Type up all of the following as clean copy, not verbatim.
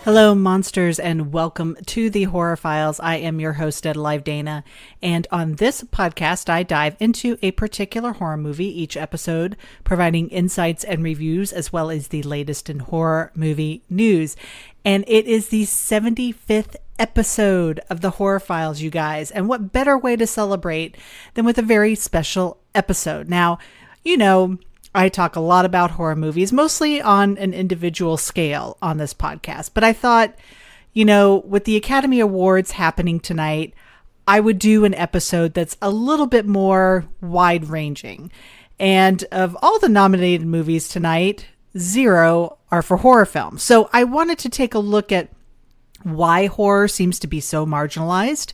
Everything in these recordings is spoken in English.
Hello, monsters, and welcome to the Horror Files. I am your host, Live Dana, and on this podcast, I dive into a particular horror movie each episode, providing insights and reviews, as well as the latest in horror movie news. And it is the 75th episode of the Horror Files, you guys. And what better way to celebrate than with a very special episode? Now, you know, I talk a lot about horror movies, mostly on an individual scale on this podcast. But I thought, you know, with the Academy Awards happening tonight, I would do an episode that's a little bit more wide-ranging. And of all the nominated movies tonight, 0 are for horror films. So I wanted to take a look at why horror seems to be so marginalized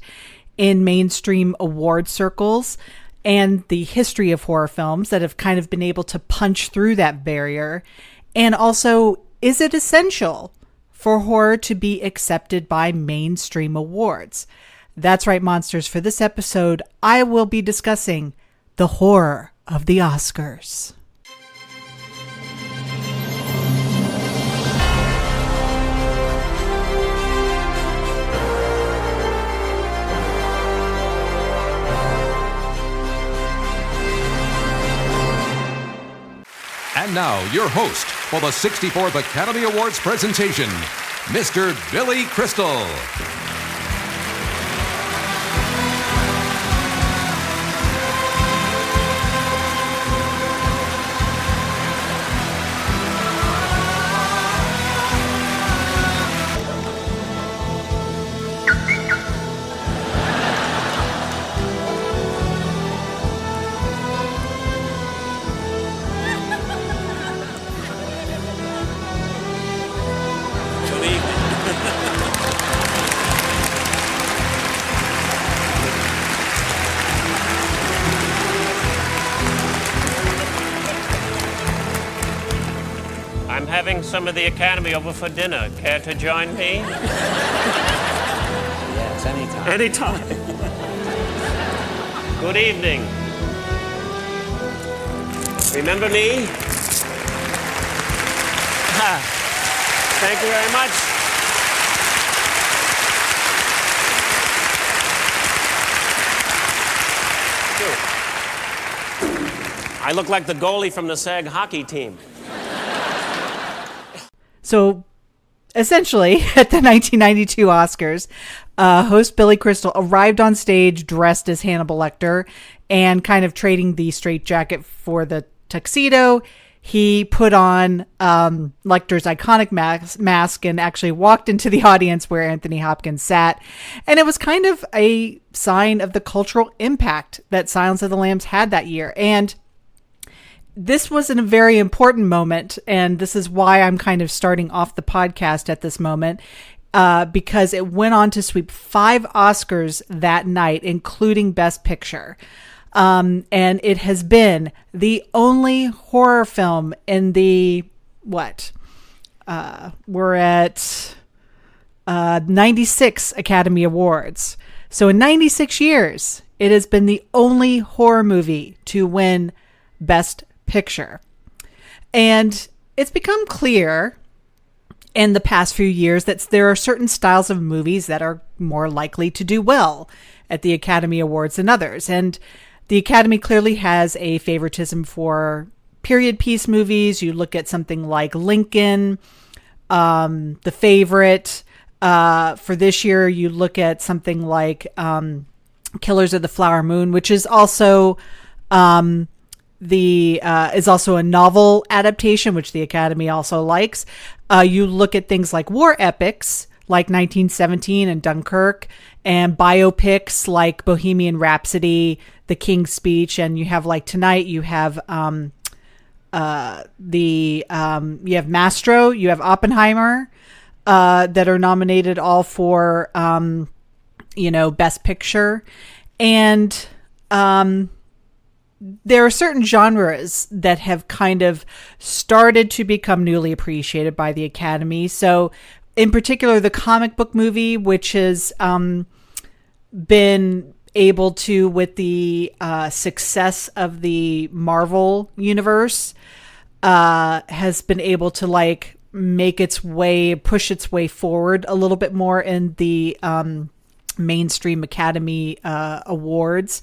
in mainstream award circles, and the history of horror films that have kind of been able to punch through that barrier. And also, is it essential for horror to be accepted by mainstream awards? That's right, monsters. For this episode, I will be discussing the horror of the Oscars. And now, your host for the 64th Academy Awards presentation, Mr. Billy Crystal. I'm having some of the Academy over for dinner. Care to join me? Yes, anytime. Anytime. Good evening. Remember me? Thank you very much. I look like the goalie from the SAG hockey team. So, essentially, at the 1992 Oscars, host Billy Crystal arrived on stage dressed as Hannibal Lecter and kind of trading the straitjacket for the tuxedo. He put on Lecter's iconic mask and actually walked into the audience where Anthony Hopkins sat. And it was kind of a sign of the cultural impact that Silence of the Lambs had that year. And this was a very important moment, and this is why I'm kind of starting off the podcast at this moment, because it went on to sweep 5 Oscars that night, including Best Picture. And it has been the only horror film in the, we're at 96 Academy Awards. So in 96 years, it has been the only horror movie to win Best Picture. And it's become clear in the past few years that there are certain styles of movies that are more likely to do well at the Academy Awards than others. And the Academy clearly has a favoritism for period piece movies. You look at something like Lincoln, The Favorite. For this year, you look at something like Killers of the Flower Moon, which is also is also a novel adaptation, which the Academy also likes. You look at things like war epics, like 1917 and Dunkirk, and biopics like Bohemian Rhapsody, The King's Speech, and you have like tonight you have you have Mastro, you have Oppenheimer, that are nominated all for Best Picture, and there are certain genres that have kind of started to become newly appreciated by the Academy. So in particular, the comic book movie, which has been able to, with the success of the Marvel universe, has been able to push its way forward a little bit more in the mainstream Academy Awards.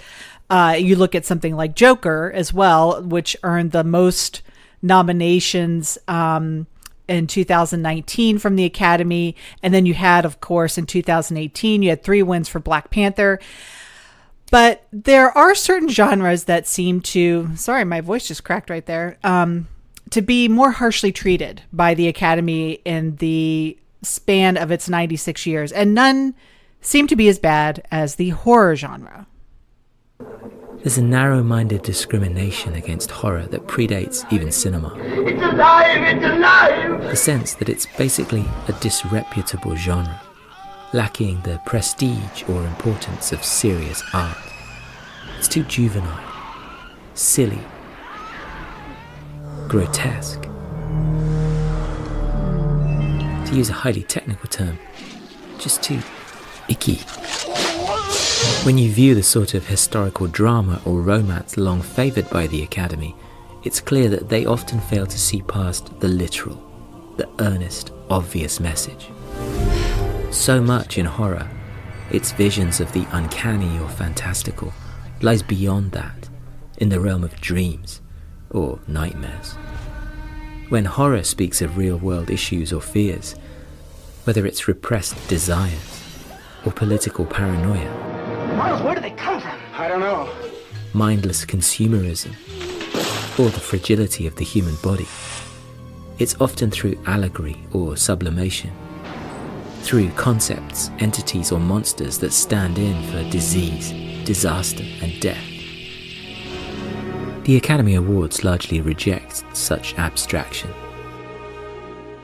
You look at something like Joker as well, which earned the most nominations in 2019 from the Academy. And then you had, of course, in 2018, you had 3 wins for Black Panther. But there are certain genres that seem to, sorry, my voice just cracked right there, to be more harshly treated by the Academy in the span of its 96 years. And none seem to be as bad as the horror genre. There's a narrow-minded discrimination against horror that predates even cinema. It's alive! It's alive! The sense that it's basically a disreputable genre, lacking the prestige or importance of serious art. It's too juvenile, silly, grotesque. To use a highly technical term, just too icky. When you view the sort of historical drama or romance long favoured by the Academy, it's clear that they often fail to see past the literal, the earnest, obvious message. So much in horror, its visions of the uncanny or fantastical, lies beyond that, in the realm of dreams or nightmares. When horror speaks of real-world issues or fears, whether it's repressed desires or political paranoia, Miles, where do they come from? I don't know. mindless consumerism, or the fragility of the human body, it's often through allegory or sublimation, through concepts, entities or monsters that stand in for disease, disaster and death. The Academy Awards largely reject such abstraction.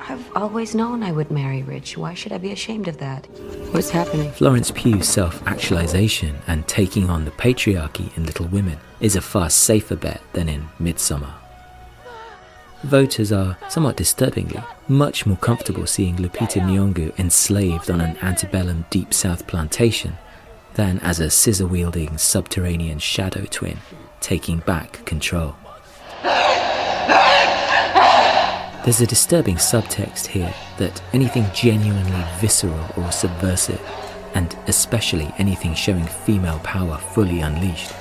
I've always known I would marry rich. Why should I be ashamed of that? What's happening? Florence Pugh's self-actualization and taking on the patriarchy in Little Women is a far safer bet than in Midsommar. Voters are, somewhat disturbingly, much more comfortable seeing Lupita Nyong'o enslaved on an antebellum Deep South plantation than as a scissor-wielding subterranean shadow twin taking back control. There's a disturbing subtext here that anything genuinely visceral or subversive, and especially anything showing female power fully unleashed,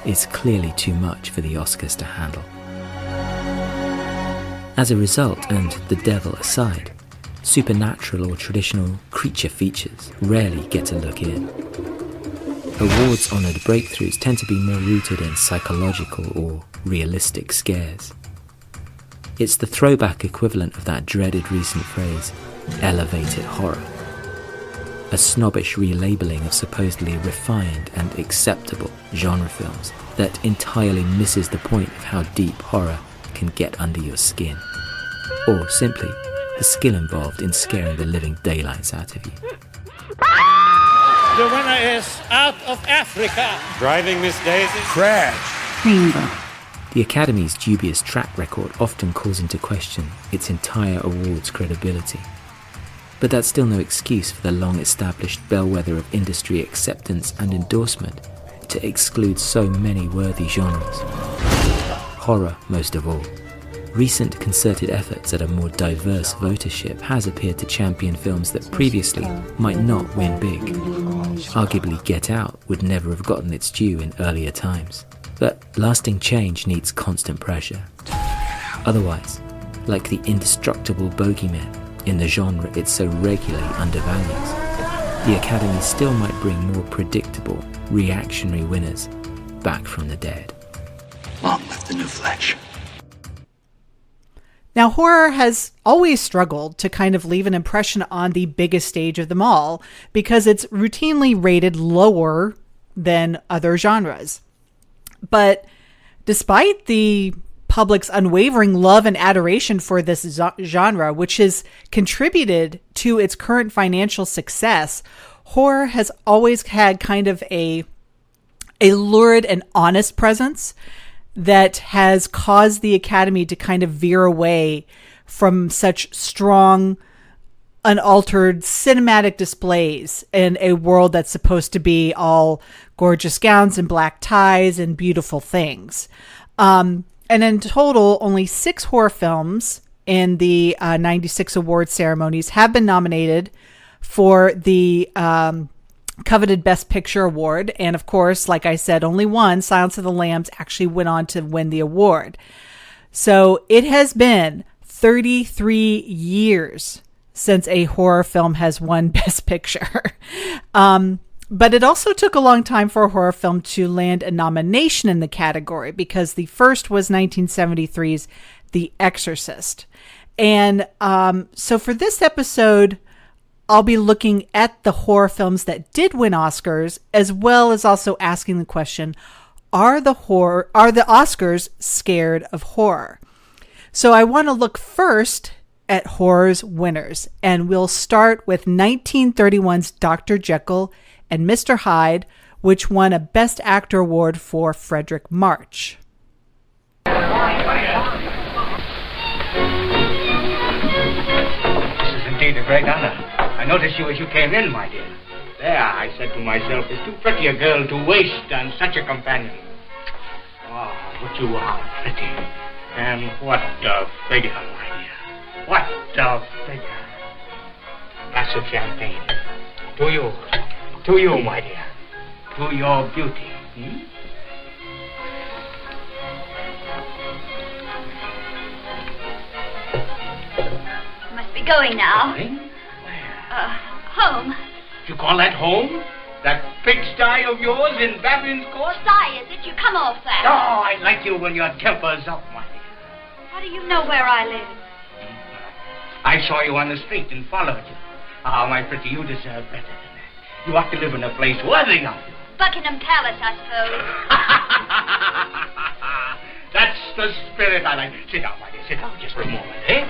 is clearly too much for the Oscars to handle. As a result, and the devil aside, supernatural or traditional creature features rarely get a look in. Awards-honoured breakthroughs tend to be more rooted in psychological or realistic scares. It's the throwback equivalent of that dreaded recent phrase, elevated horror. A snobbish relabeling of supposedly refined and acceptable genre films that entirely misses the point of how deep horror can get under your skin. Or simply, the skill involved in scaring the living daylights out of you. The winner is Out of Africa. Driving Miss Daisy. Crash. Rainbow. The Academy's dubious track record often calls into question its entire awards credibility. But that's still no excuse for the long-established bellwether of industry acceptance and endorsement to exclude so many worthy genres. Horror, most of all. Recent concerted efforts at a more diverse votership has appeared to champion films that previously might not win big. Arguably Get Out would never have gotten its due in earlier times. But lasting change needs constant pressure. Otherwise, like the indestructible bogeyman in the genre it so regularly undervalues, the Academy still might bring more predictable, reactionary winners back from the dead. Long live the new Fletch. Now, horror has always struggled to kind of leave an impression on the biggest stage of them all because it's routinely rated lower than other genres. But despite the public's unwavering love and adoration for this genre, which has contributed to its current financial success, horror has always had kind of a lurid and honest presence that has caused the Academy to kind of veer away from such strong, unaltered cinematic displays in a world that's supposed to be all gorgeous gowns and black ties and beautiful things. And in total, only 6 horror films in the 96 award ceremonies have been nominated for the coveted Best Picture award. And of course, like I said, only one, Silence of the Lambs, actually went on to win the award. So it has been 33 years since a horror film has won Best Picture. But it also took a long time for a horror film to land a nomination in the category, because the first was 1973's The Exorcist. And so for this episode, I'll be looking at the horror films that did win Oscars, as well as also asking the question, are the Oscars scared of horror? So I want to look first at horror's winners, and we'll start with 1931's Dr. Jekyll and Mr. Hyde, which won a Best Actor award for Frederick March. This is indeed a great honor. I noticed you as you came in, my dear. There, I said to myself, it's too pretty a girl to waste on such a companion. Oh, but you are pretty. And what a figure, my dear. What a figure. Glass of champagne. To you, my dear. To your beauty. Must be going now. Going? Where? Home. You call that home? That pigsty of yours in Babin's Court? Sty, is it? You come off that. Oh, I like you when your temper's up, my dear. How do you know where I live? I saw you on the street and followed you. Ah, my pretty, you deserve better than that. You ought to live in a place worthy of you. Buckingham Palace, I suppose. That's the spirit I like. Sit down, my dear. Sit down just for a moment, eh?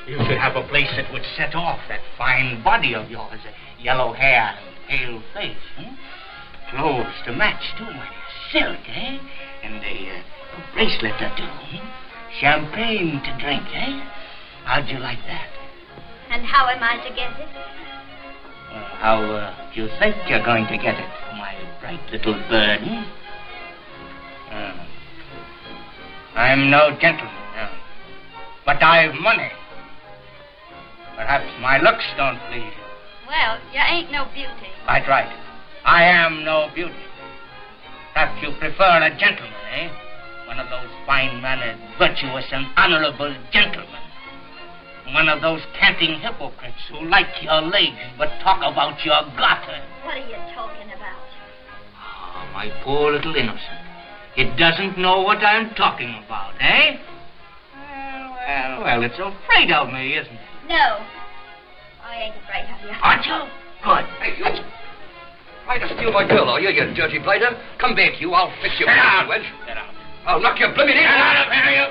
You should have a place that would set off that fine body of yours, yellow hair and pale face. Clothes to match, too, my dear. Silk, eh? And a bracelet or two. Champagne to drink, eh? How'd you like that? And how am I to get it? How do you think you're going to get it, my bright little bird? I'm no gentleman, no. But I've money. Perhaps my looks don't please you. Well, you ain't no beauty. Quite right. I am no beauty. Perhaps you prefer a gentleman, eh? One of those fine-mannered, virtuous, and honorable gentlemen. One of those canting hypocrites who like your legs but talk about your garter. What are you talking about? Oh, my poor little innocent. It doesn't know what I'm talking about, eh? Well, it's afraid of me, isn't it? No. I ain't afraid of you. Aren't you? Good. Hey, you. Trying to steal my girl, are you, you dirty blighter? Come back, you. I'll fix you. Get out. Wench. Get out. I'll knock your blimmin' in. Get out of here, you.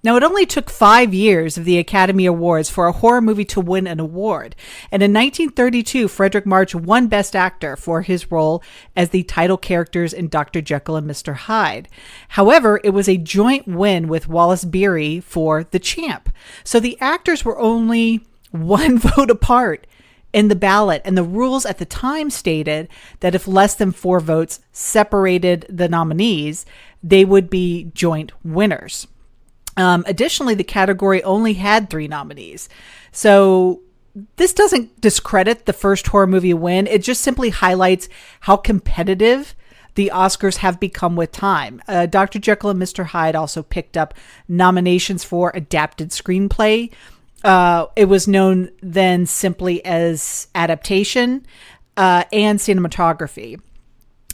Now, it only took 5 years of the Academy Awards for a horror movie to win an award. And in 1932, Frederick March won Best Actor for his role as the title characters in Dr. Jekyll and Mr. Hyde. However, it was a joint win with Wallace Beery for The Champ. So the actors were only one vote apart in the ballot, and the rules at the time stated that if less than 4 votes separated the nominees, they would be joint winners. Additionally, the category only had 3 nominees. So this doesn't discredit the first horror movie win. It just simply highlights how competitive the Oscars have become with time. Dr. Jekyll and Mr. Hyde also picked up nominations for adapted screenplay. It was known then simply as adaptation and cinematography.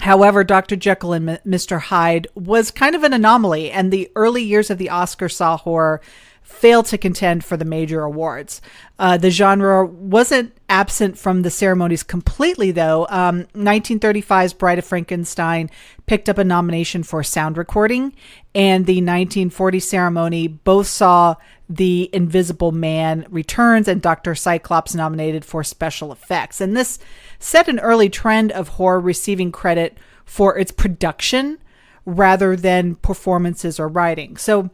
However, Dr. Jekyll and Mr. Hyde was kind of an anomaly, and the early years of the Oscar saw horror fail to contend for the major awards. The genre wasn't absent from the ceremonies completely, though. 1935's Bride of Frankenstein picked up a nomination for sound recording, and the 1940 ceremony both saw The Invisible Man Returns and Dr. Cyclops nominated for special effects. And this set an early trend of horror receiving credit for its production rather than performances or writing. So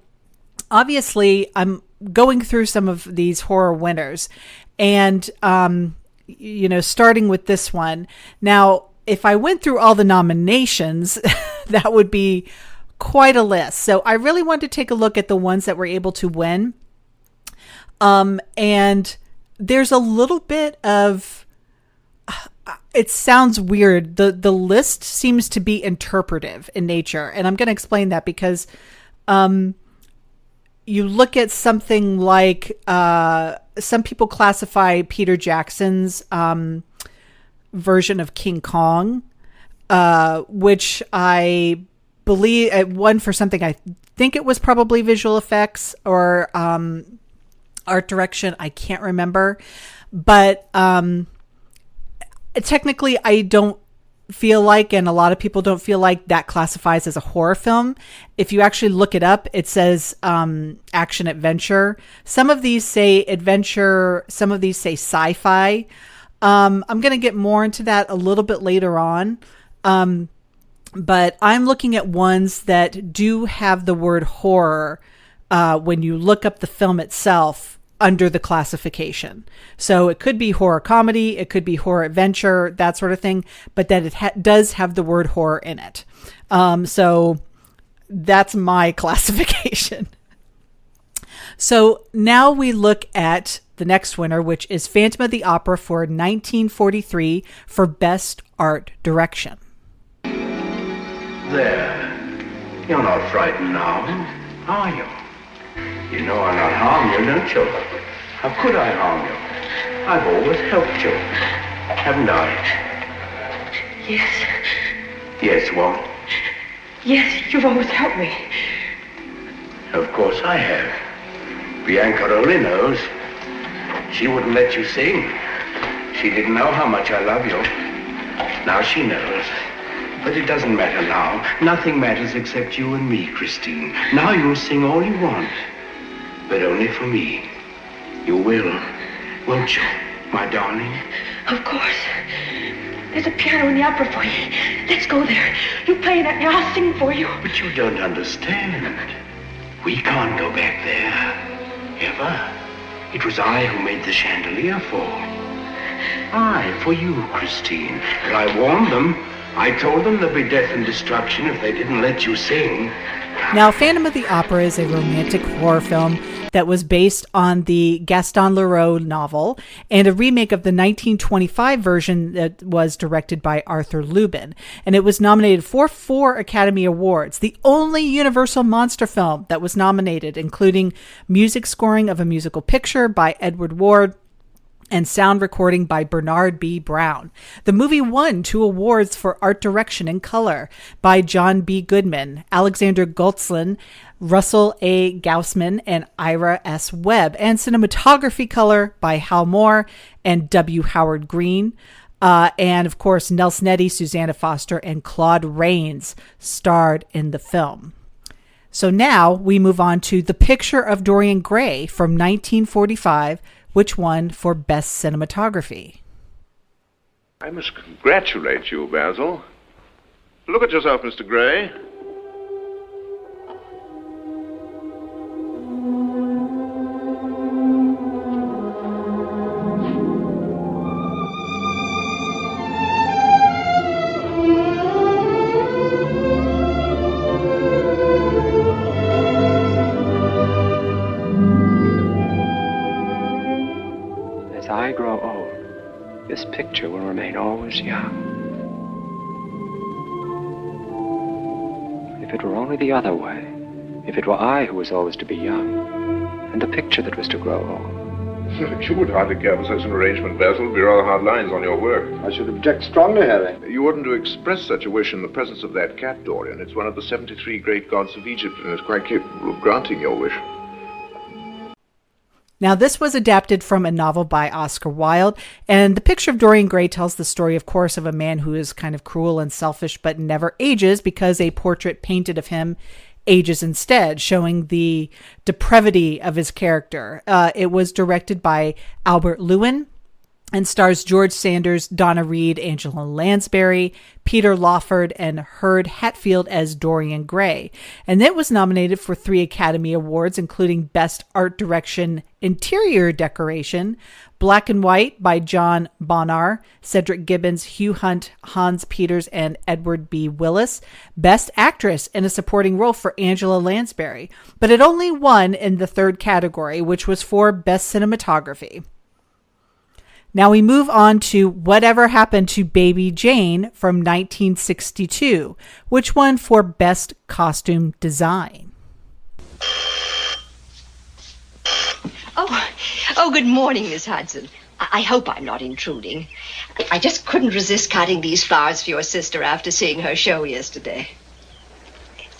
obviously, I'm going through some of these horror winners and, starting with this one. Now, if I went through all the nominations, that would be quite a list. So I really wanted to take a look at the ones that were able to win. And there's a little bit of, it sounds weird. The list seems to be interpretive in nature. And I'm going to explain that because, you look at something like, some people classify Peter Jackson's, version of King Kong, which I believe it won for something. I think it was probably visual effects or, art direction. I can't remember, but technically I don't feel like, and a lot of people don't feel like, that classifies as a horror film. If you actually look it up, it says action adventure. Some of these say adventure, some of these say sci-fi. I'm going to get more into that a little bit later on. But I'm looking at ones that do have the word horror when you look up the film itself under the classification. So it could be horror comedy, it could be horror adventure, that sort of thing, but that it does have the word horror in it. So that's my classification. So now we look at the next winner, which is Phantom of the Opera for 1943 for Best Art Direction. There. You're not frightened now, are you? You know I'll not harm you, don't you? How could I harm you? I've always helped you, haven't I? Yes. Yes, what? Yes, you've always helped me. Of course I have. Bianca only knows. She wouldn't let you sing. She didn't know how much I love you. Now she knows. But it doesn't matter now. Nothing matters except you and me, Christine. Now you'll sing all you want. But only for me. You will, won't you, my darling? Of course. There's a piano in the opera foyer. Let's go there. You play that and I'll sing for you. But you don't understand. We can't go back there. Ever. It was I who made the chandelier fall. I, for you, Christine. But I warned them. I told them there'd be death and destruction if they didn't let you sing. Now, Phantom of the Opera is a romantic horror film that was based on the Gaston Leroux novel and a remake of the 1925 version that was directed by Arthur Lubin. And it was nominated for 4 Academy Awards, the only Universal monster film that was nominated, including music scoring of a musical picture by Edward Ward and sound recording by Bernard B. Brown. The movie won 2 awards for art direction and color by John B. Goodman, Alexander Goltzlin, Russell A. Gaussman, and Ira S. Webb, and cinematography color by Hal Moore and W. Howard Green. And of course, Nelson Eddy, Susanna Foster, and Claude Rains starred in the film. So now we move on to The Picture of Dorian Gray from 1945, which won for Best Cinematography. I must congratulate you, Basil. Look at yourself, Mr. Gray. I grow old, this picture will remain always young. If it were only the other way, if it were I who was always to be young, and the picture that was to grow old. You would hardly care for such an arrangement, Basil. It would be rather hard lines on your work. I should object strongly, Harry. You oughtn't to express such a wish in the presence of that cat, Dorian. It's one of the 73 great gods of Egypt, and is quite capable of granting your wish. Now, this was adapted from a novel by Oscar Wilde, and The Picture of Dorian Gray tells the story, of course, of a man who is kind of cruel and selfish but never ages because a portrait painted of him ages instead, showing the depravity of his character. It was directed by Albert Lewin and stars George Sanders, Donna Reed, Angela Lansbury, Peter Lawford, and Hurd Hatfield as Dorian Gray. And it was nominated for 3 Academy Awards, including Best Art Direction interior decoration, Black and White by John Bonnar, Cedric Gibbons, Hugh Hunt, Hans Peters, and Edward B. Willis. Best Actress in a Supporting Role for Angela Lansbury, but it only won in the third category, which was for Best Cinematography. Now we move on to Whatever Happened to Baby Jane from 1962, which won for Best Costume Design. Oh, good morning, Miss Hudson. I hope I'm not intruding. I just couldn't resist cutting these flowers for your sister after seeing her show yesterday.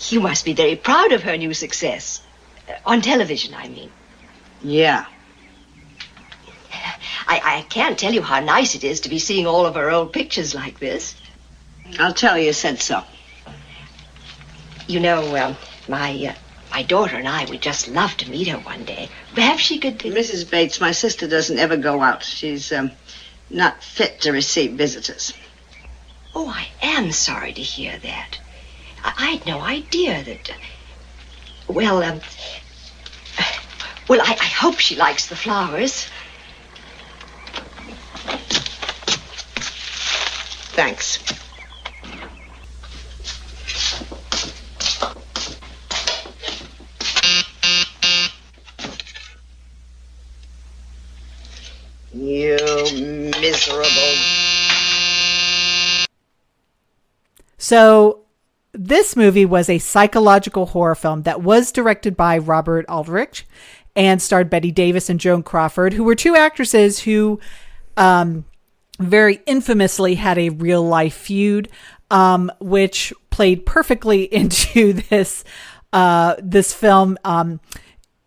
You must be very proud of her new success. On television, I mean. Yeah. I can't tell you how nice it is to be seeing all of her old pictures like this. I'll tell you said so. You know, my daughter and I would just love to meet her one day. Perhaps she could... Mrs. Bates, my sister doesn't ever go out. She's not fit to receive visitors. Oh, I am sorry to hear that. I had no idea that... Well, I hope she likes the flowers. Thanks. You miserable. So this movie was a psychological horror film that was directed by Robert Aldrich and starred Bette Davis and Joan Crawford, who were two actresses who very infamously had a real life feud, which played perfectly into this film.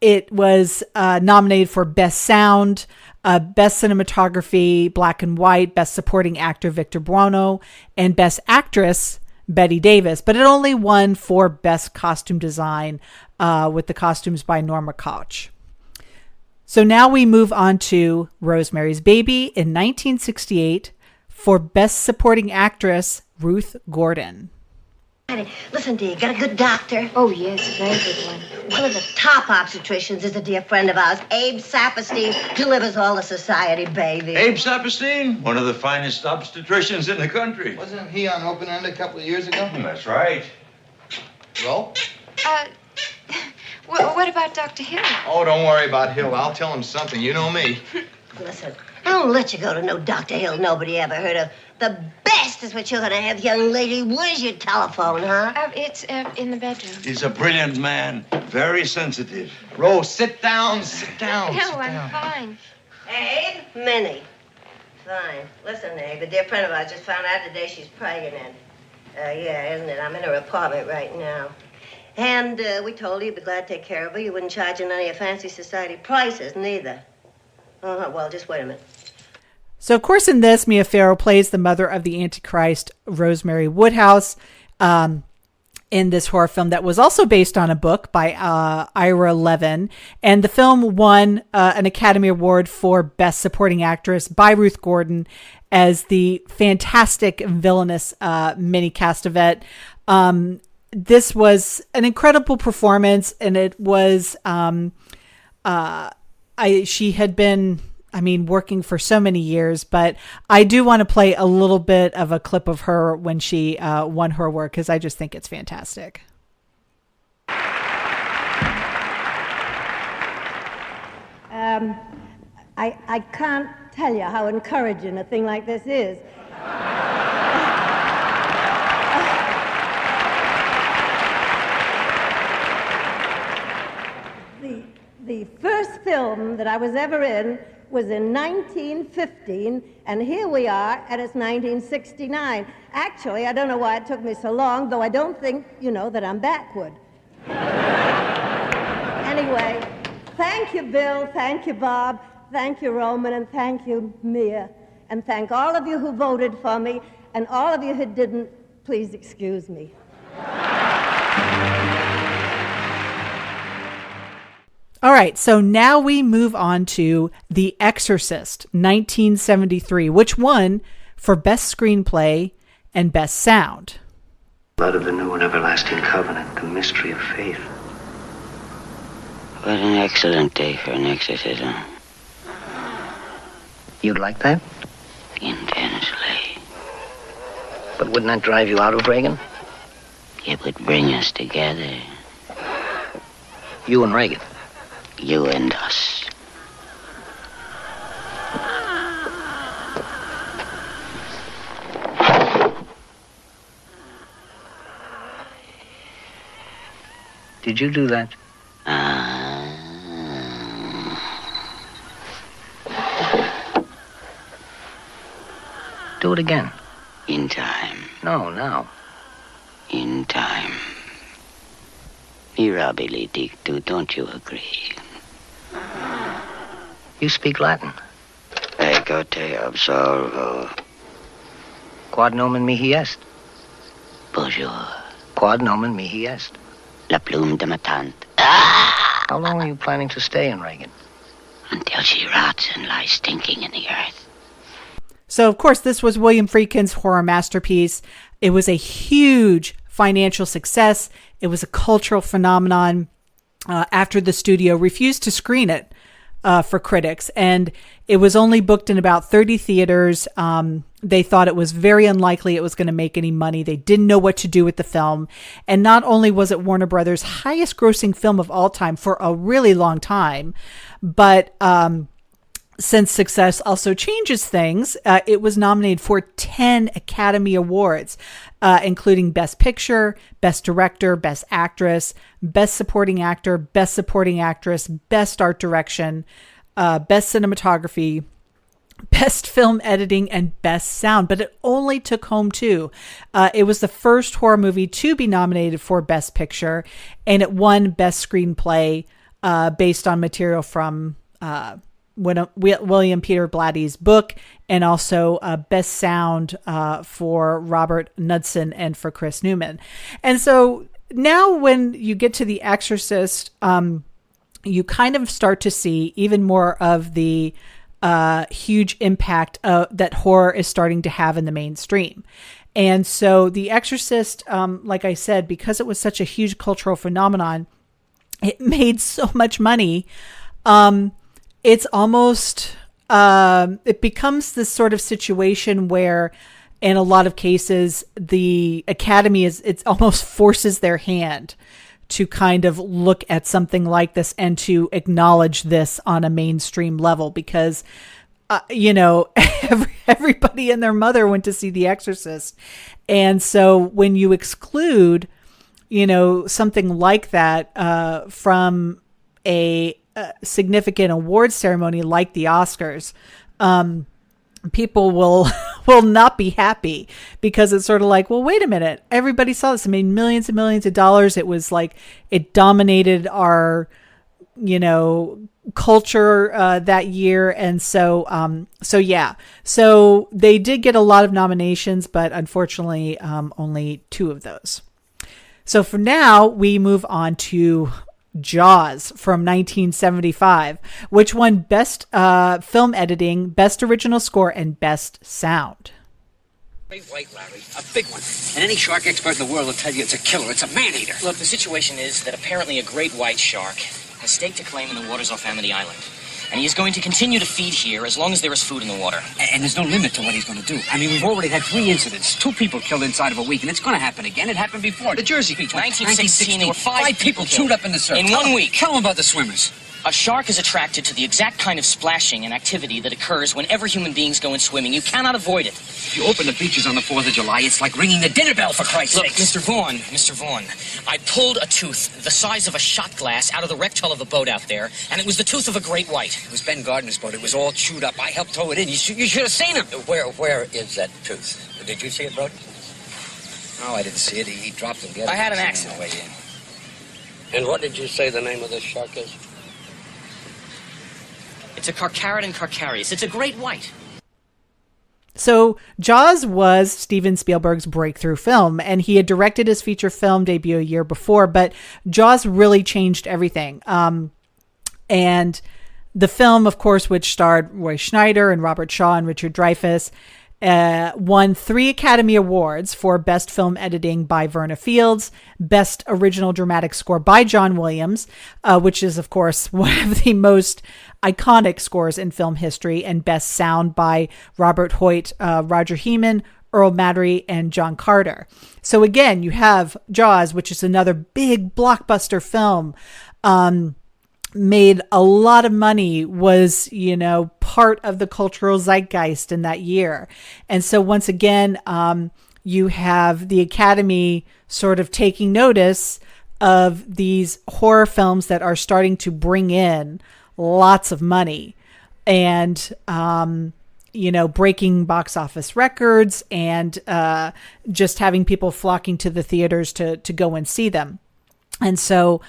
It was nominated for Best Sound, Best Cinematography, Black and White, Best Supporting Actor, Victor Buono, and Best Actress, Bette Davis. But it only won for Best Costume Design with the costumes by Norma Koch. So now we move on to Rosemary's Baby in 1968 for Best Supporting Actress, Ruth Gordon. Listen, dear, got a good doctor? Oh, yes, a very good one. One of the top obstetricians is a dear friend of ours. Abe Saperstein delivers all the society, baby. Abe Saperstein? One of the finest obstetricians in the country. Wasn't he on Open End a couple of years ago? That's right. Well? What about Dr. Hill? Oh, don't worry about Hill. I'll tell him something. You know me. Listen, I don't let you go to no Dr. Hill nobody ever heard of. The best is what you're going to have, young lady. Where's your telephone, huh? It's in the bedroom. He's a brilliant man. Very sensitive. Rose, sit down. Sit down. No, sit I'm down. fine. Abe? Minnie. Fine. Listen, Abe, a dear friend of ours just found out today she's pregnant. Yeah, isn't it? I'm in her apartment right now. And we told her you'd be glad to take care of her. You wouldn't charge her none of your fancy society prices, neither. Well, just wait a minute. So, of course, in this, Mia Farrow plays the mother of the Antichrist, Rosemary Woodhouse, in this horror film that was also based on a book by Ira Levin. And the film won an Academy Award for Best Supporting Actress by Ruth Gordon as the fantastic villainous Minnie Castevet. This was an incredible performance, and it was she had been, working for so many years, but I do want to play a little bit of a clip of her when she won her award, because I just think it's fantastic. I can't tell you how encouraging a thing like this is. The first film that I was ever in was in 1915, and here we are, and it's 1969. Actually, I don't know why it took me so long, though I don't think you know that I'm backward. Anyway, thank you, Bill, thank you, Bob, thank you, Roman, and thank you, Mia, and thank all of you who voted for me, and all of you who didn't, please excuse me. All right, so now we move on to The Exorcist, 1973, which won for Best Screenplay and Best Sound. Blood of the new and everlasting covenant, the mystery of faith. What an excellent day for an exorcism. You'd like that? Intensely. But wouldn't that drive you out of Reagan? It would bring us together. You and Reagan? You and us. Did you do that? Do it again. In time. No, now. In time. Mirabile dictu, don't you agree? You speak Latin. Ego te absolvo. Quod nomen mihi est? Bonjour. Quod nomen mihi est? La plume de ma tante. How long are you planning to stay in Reagan? Until she rots and lies stinking in the earth. So, of course, this was William Friedkin's horror masterpiece. It was a huge financial success. It was a cultural phenomenon after the studio refused to screen it for critics. And it was only booked in about 30 theaters. They thought it was very unlikely it was going to make any money. They didn't know what to do with the film. And not only was it Warner Brothers' highest grossing film of all time for a really long time, but since success also changes things, it was nominated for 10 Academy Awards, including Best Picture, Best Director, Best Actress, Best Supporting Actor, Best Supporting Actress, Best Art Direction, Best Cinematography, Best Film Editing, and Best Sound. But it only took home 2. It was the first horror movie to be nominated for Best Picture, and it won Best Screenplay based on material from William Peter Blatty's book, and also Best Sound for Robert Knudsen and for Chris Newman. And so now when you get to The Exorcist, you kind of start to see even more of the huge impact that horror is starting to have in the mainstream. And so The Exorcist, like I said, because it was such a huge cultural phenomenon, it made so much money. It's almost, it becomes this sort of situation where in a lot of cases, the Academy it almost forces their hand to kind of look at something like this and to acknowledge this on a mainstream level because, everybody and their mother went to see The Exorcist. And so when you exclude, something like that from a significant awards ceremony like the Oscars, people will not be happy because it's sort of like, well, wait a minute, everybody saw this. It made millions and millions of dollars. It was like it dominated our culture that year. And so they did get a lot of nominations, but unfortunately only 2 of those. So for now, we move on to Jaws from 1975, which won Best Film Editing, Best Original Score, and Best Sound. Great white, Larry. A big one. And any shark expert in the world will tell you it's a killer. It's a man-eater. Look, the situation is that apparently a great white shark has staked a claim in the waters off Amity Island. And he is going to continue to feed here as long as there is food in the water. And there's no limit to what he's going to do. I mean, we've already had 3 incidents. 2 people killed inside of a week, and it's going to happen again. It happened before. The Jersey Beach. 1916, there were 5 people chewed up in the surf. In 1 week. Tell them about the swimmers. A shark is attracted to the exact kind of splashing and activity that occurs whenever human beings go in swimming. You cannot avoid it. If you open the beaches on the 4th of July, it's like ringing the dinner bell, for Christ's sake. Mr. Vaughn, I pulled a tooth the size of a shot glass out of the wrecked hull of a boat out there, and it was the tooth of a great white. It was Ben Gardner's boat. It was all chewed up. I helped tow it in. You should have seen him. Where is that tooth? Did you see it, Brody? No, I didn't see it. He dropped it. I had an accident. And what did you say the name of this shark is? It's a Carcharodon carcharius. It's a great white. So Jaws was Steven Spielberg's breakthrough film, and he had directed his feature film debut a year before, but Jaws really changed everything. And the film, of course, which starred Roy Schneider and Robert Shaw and Richard Dreyfuss, Won 3 Academy Awards for Best Film Editing by Verna Fields, Best Original Dramatic Score by John Williams, which is, of course, one of the most iconic scores in film history, and Best Sound by Robert Hoyt, Roger Heeman, Earl Mattery, and John Carter. So again, you have Jaws, which is another big blockbuster film, made a lot of money, was, part of the cultural zeitgeist in that year. And so once again, you have the Academy sort of taking notice of these horror films that are starting to bring in lots of money and, breaking box office records and just having people flocking to the theaters to go and see them. And so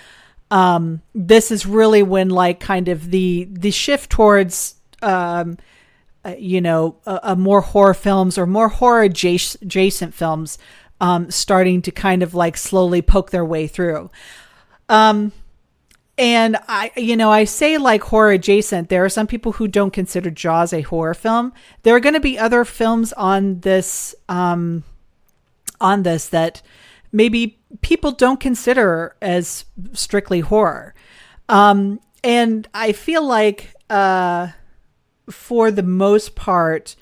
this is really when kind of the shift towards, more horror films or more horror adjacent films, starting to kind of slowly poke their way through. And I say horror adjacent. There are some people who don't consider Jaws a horror film. There are going to be other films on this that maybe people don't consider as strictly horror. And I feel like, for the most part,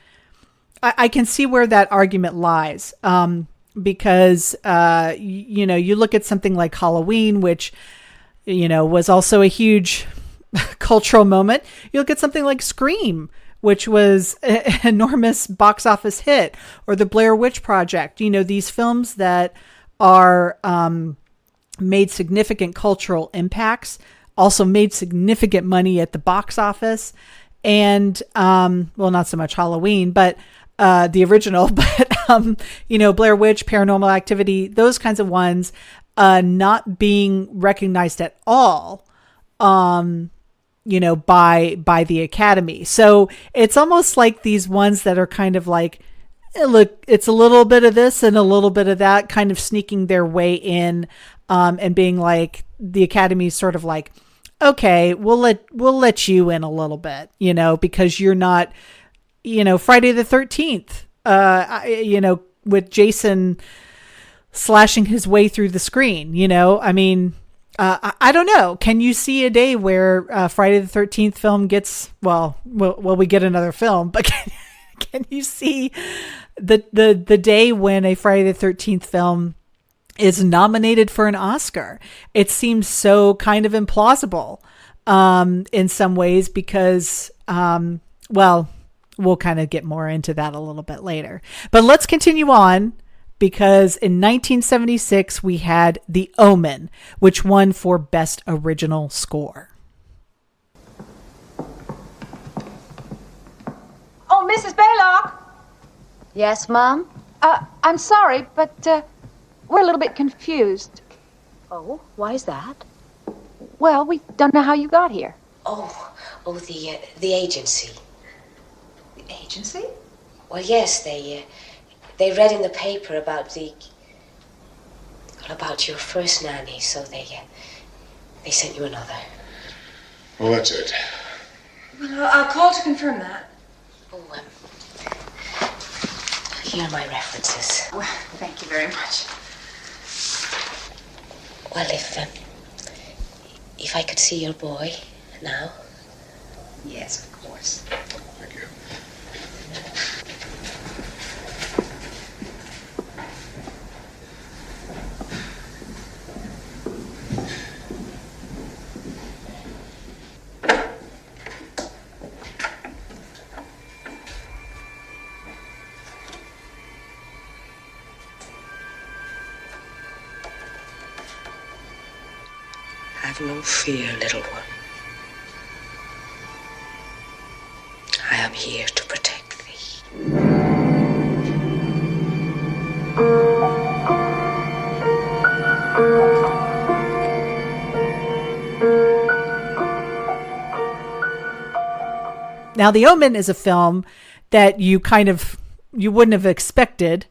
I can see where that argument lies. Because, you look at something like Halloween, which, was also a huge cultural moment. You look at something like Scream, which was an enormous box office hit, or the Blair Witch Project, these films that are made significant cultural impacts, also made significant money at the box office. And, not so much Halloween, but the original, but, Blair Witch, Paranormal Activity, those kinds of ones, not being recognized at all, by the Academy. So it's almost like these ones that are kind of look, it's a little bit of this and a little bit of that, kind of sneaking their way in, and being the Academy's sort of okay, we'll let you in a little bit, because you're not, Friday the 13th, with Jason slashing his way through the screen, I don't know. Can you see a day where Friday the 13th film gets, we get another film, but can you see the day when a Friday the 13th film is nominated for an Oscar? It seems so kind of implausible, in some ways, because, we'll kind of get more into that a little bit later. But let's continue on, because in 1976, we had The Omen, which won for Best Original Score. Oh, Mrs. Baylock. Yes, Mom? I'm sorry, but we're a little bit confused. Oh, why is that? Well, we don't know how you got here. The agency. The agency? Well, yes, they read in the paper about your first nanny, so they sent you another. Well, that's it. Well, I'll call to confirm that. Here are my references. Well, thank you very much. Well, if I could see your boy now. Yes, of course. Thank you. Have no fear, little one. I am here to protect thee. Now, The Omen is a film that you wouldn't have expected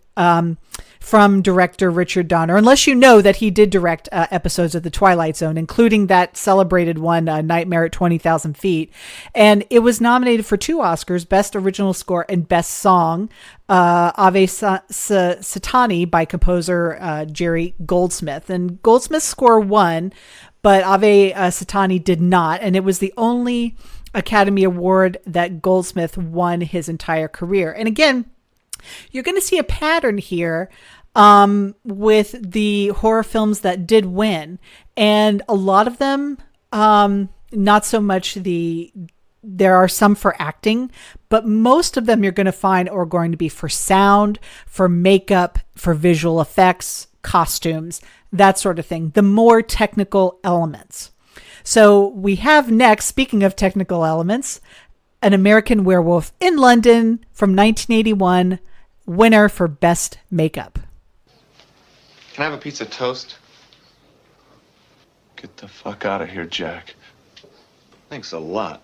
from director Richard Donner, unless you know that he did direct episodes of The Twilight Zone, including that celebrated one, Nightmare at 20,000 Feet. And it was nominated for 2 Oscars, Best Original Score and Best Song, Ave Satani by composer Jerry Goldsmith. And Goldsmith's score won, but Ave Satani did not. And it was the only Academy Award that Goldsmith won his entire career. And again, you're going to see a pattern here with the horror films that did win. And a lot of them, not so much there are some for acting, but most of them you're going to find are going to be for sound, for makeup, for visual effects, costumes, that sort of thing. The more technical elements. So we have next, speaking of technical elements, An American Werewolf in London from 1981, winner for Best Makeup. Can I have a piece of toast? Get the fuck out of here, Jack. Thanks a lot.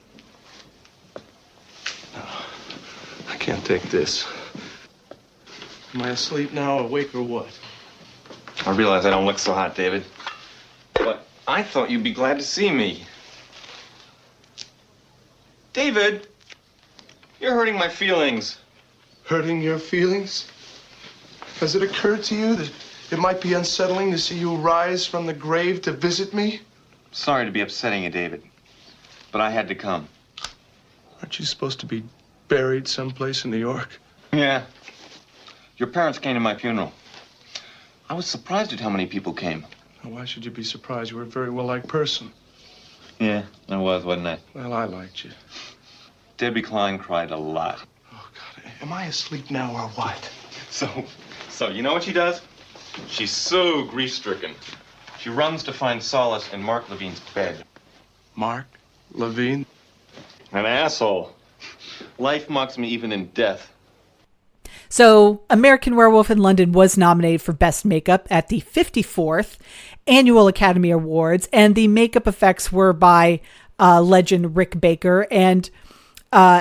No, I can't take this. Am I asleep now, awake, or what? I realize I don't look so hot, David. But I thought you'd be glad to see me. David, you're hurting my feelings. Hurting your feelings? Has it occurred to you that it might be unsettling to see you rise from the grave to visit me? Sorry to be upsetting you, David, but I had to come. Aren't you supposed to be buried someplace in New York? Yeah. Your parents came to my funeral. I was surprised at how many people came. Now, why should you be surprised? You were a very well-liked person. Yeah, I was, wasn't I? Well, I liked you. Debbie Klein cried a lot. Am I asleep now or what? So you know what she does? She's so grief-stricken. She runs to find solace in Mark Levine's bed. Mark Levine? An asshole. Life mocks me even in death. So American Werewolf in London was nominated for Best Makeup at the 54th Annual Academy Awards, and the makeup effects were by legend Rick Baker, and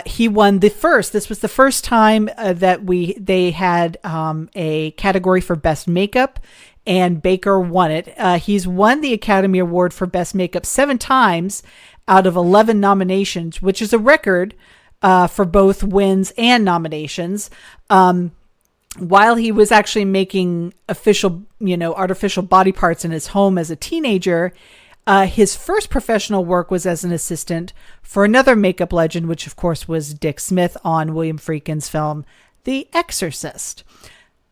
he won this was the first time that they had a category for Best Makeup, and Baker won it. He's won the Academy Award for Best Makeup 7 times out of 11 nominations, which is a record for both wins and nominations. While he was actually making artificial body parts in his home as a teenager, his first professional work was as an assistant for another makeup legend, which of course was Dick Smith on William Friedkin's film, The Exorcist.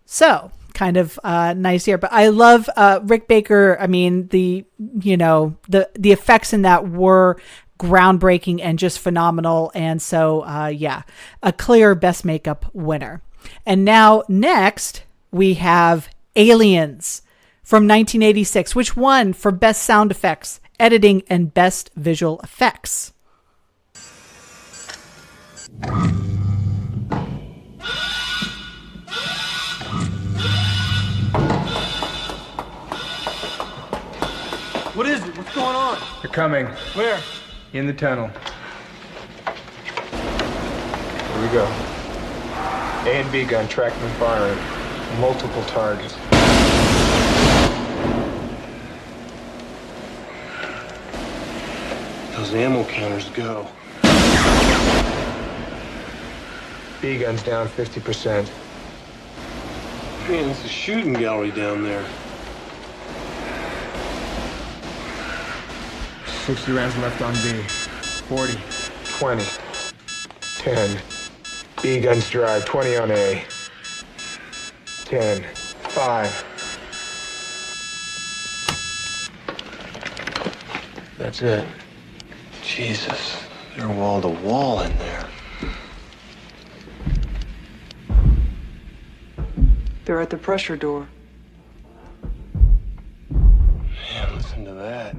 So kind of nice here, but I love Rick Baker. I mean, the effects in that were groundbreaking and just phenomenal. And so, a clear Best Makeup winner. And now next we have Aliens from 1986, which won for Best Sound Effects, Editing, and Best Visual Effects. What is it? What's going on? They're coming. Where? In the tunnel. Here we go. A and B gun tracking and firing. Multiple targets. Those ammo counters go. B gun's down 50%. Man, it's a shooting gallery down there. 60 rounds left on B. 40. 20. 10. B guns dry. 20 on A. 10. 5. That's it. Jesus, they're wall to wall in there. They're at the pressure door. Man, listen to that.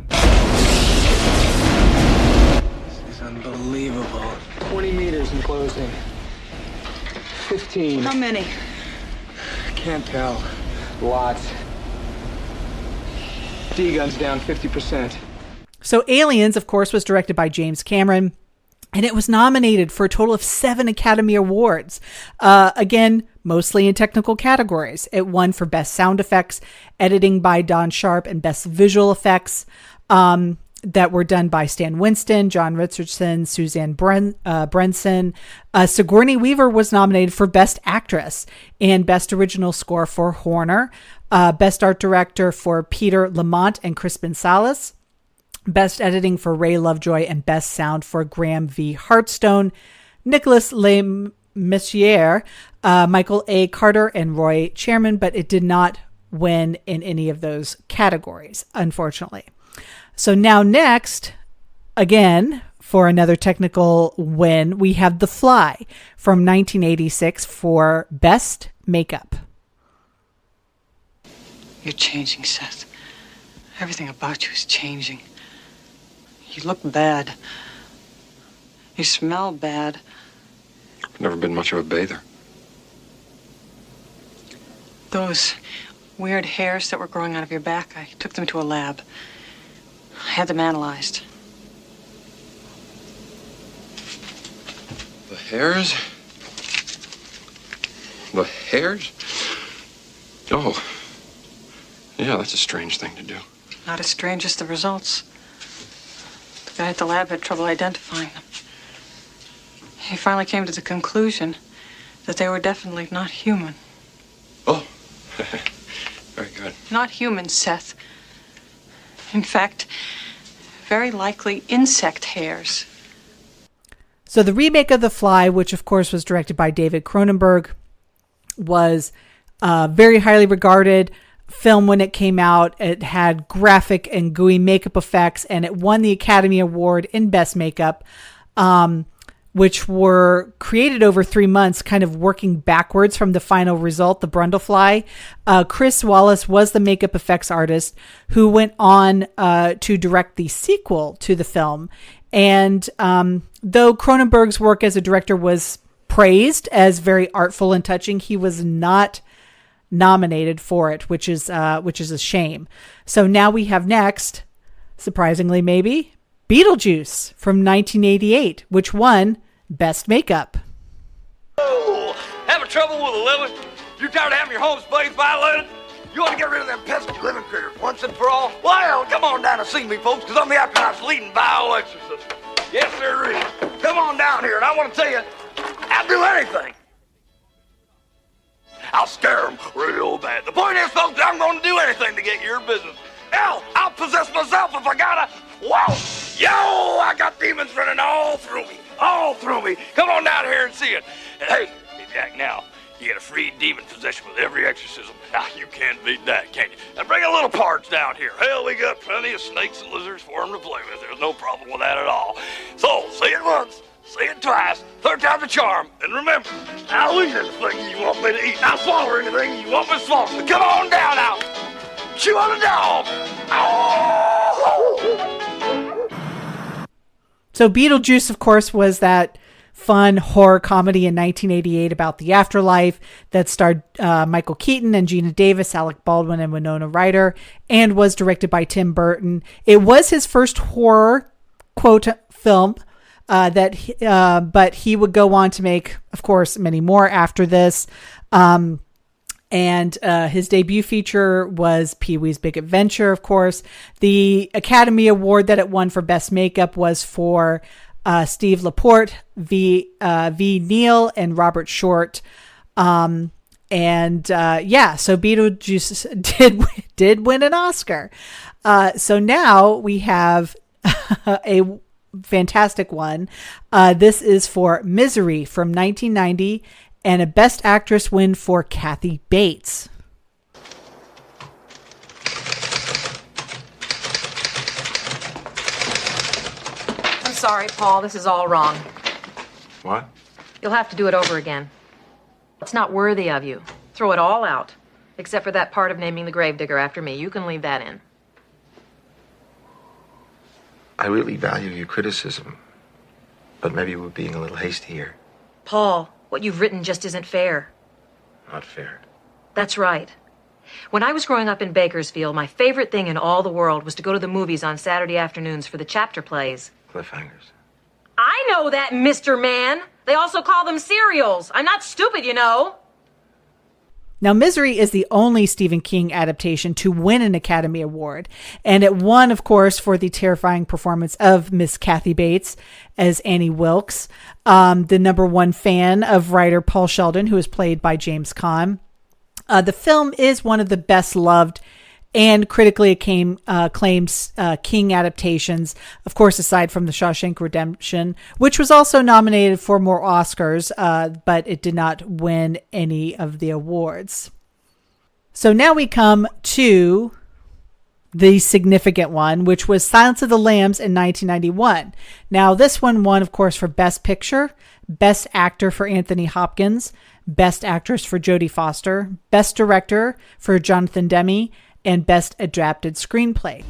This is unbelievable. 20 meters in closing. 15. How many? Can't tell. Lots. D gun's down 50%. So Aliens, of course, was directed by James Cameron, and it was nominated for a total of 7 Academy Awards. Again, mostly in technical categories. It won for Best Sound Effects, editing by Don Sharp, and Best Visual Effects that were done by Stan Winston, John Richardson, Suzanne Brenson. Sigourney Weaver was nominated for Best Actress and Best Original Score for Horner, Best Art Director for Peter Lamont and Crispin Salas, Best Editing for Ray Lovejoy, and Best Sound for Graham V. Hartstone, Nicholas Le Messier, Michael A. Carter, and Roy Chairman, but it did not win in any of those categories, unfortunately. So now next, again, for another technical win, we have The Fly from 1986 for Best Makeup. You're changing, Seth. Everything about you is changing. You look bad. You smell bad. I've never been much of a bather. Those weird hairs that were growing out of your back, I took them to a lab. I had them analyzed. The hairs? The hairs? Oh. Yeah, that's a strange thing to do. Not as strange as the results. The guy at the lab had trouble identifying them. He finally came to the conclusion that they were definitely not human. Oh. Very good. Not human, Seth. In fact, very likely insect hairs. So the remake of The Fly, which of course was directed by David Cronenberg, was very highly regarded film when it came out. It had graphic and gooey makeup effects, and it won the Academy Award in Best Makeup, which were created over 3 months, kind of working backwards from the final result, the Brundlefly. Chris Wallace was the makeup effects artist who went on to direct the sequel to the film. And though Cronenberg's work as a director was praised as very artful and touching, he was not nominated for it, which is a shame. So now we have next, surprisingly maybe, Beetlejuice from 1988, which won Best Makeup. Oh, having trouble with a living? You tired of having your home space violated? You want to get rid of them pesky living critters once and for all? Well, come on down and see me, folks, because I'm the after-night's leading bioexorcist. Yes, there is. Come on down here, and I want to tell you, I'll do anything. I'll scare them real bad. The point is, folks, I'm going to do anything to get your business. Hell, I'll possess myself if I gotta. Whoa! Yo, I got demons running all through me. All through me. Come on down here and see it. And hey, Jack, now, you get a free demon possession with every exorcism. Now, you can't beat that, can you? And bring a little parts down here. Hell, we got plenty of snakes and lizards for them to play with. There's no problem with that at all. So, say it once, say it twice, third time's a charm. And remember, I'll eat anything you want me to eat. I'll swallow anything you want me to swallow. So come on down now. Chew on a dog. Oh! So Beetlejuice, of course, was that fun horror comedy in 1988 about the afterlife that starred Michael Keaton and Gina Davis, Alec Baldwin, and Winona Ryder, and was directed by Tim Burton. It was his first horror, quote, film, but he would go on to make, of course, many more after this. And his debut feature was Pee-wee's Big Adventure, of course. The Academy Award that it won for Best Makeup was for Steve Laporte, V. Neal, and Robert Short. So Beetlejuice did win an Oscar. So now we have a fantastic one. This is for Misery from 1990. And a Best Actress win for Kathy Bates. I'm sorry, Paul. This is all wrong. What? You'll have to do it over again. It's not worthy of you. Throw it all out. Except for that part of naming the gravedigger after me. You can leave that in. I really value your criticism. But maybe we're being a little hasty here. Paul, what you've written just isn't fair. Not fair. That's right. When I was growing up in Bakersfield, my favorite thing in all the world was to go to the movies on Saturday afternoons for the chapter plays. Cliffhangers. I know that, Mr. Man. They also call them serials. I'm not stupid, you know. Now, Misery is the only Stephen King adaptation to win an Academy Award, and it won, of course, for the terrifying performance of Miss Kathy Bates as Annie Wilkes, the number one fan of writer Paul Sheldon, who is played by James Caan. The film is one of the best loved and critically acclaimed King adaptations, of course, aside from The Shawshank Redemption, which was also nominated for more Oscars, but it did not win any of the awards. So now we come to the significant one, which was Silence of the Lambs in 1991. Now, this one won, of course, for Best Picture, Best Actor for Anthony Hopkins, Best Actress for Jodie Foster, Best Director for Jonathan Demme, and Best Adapted Screenplay.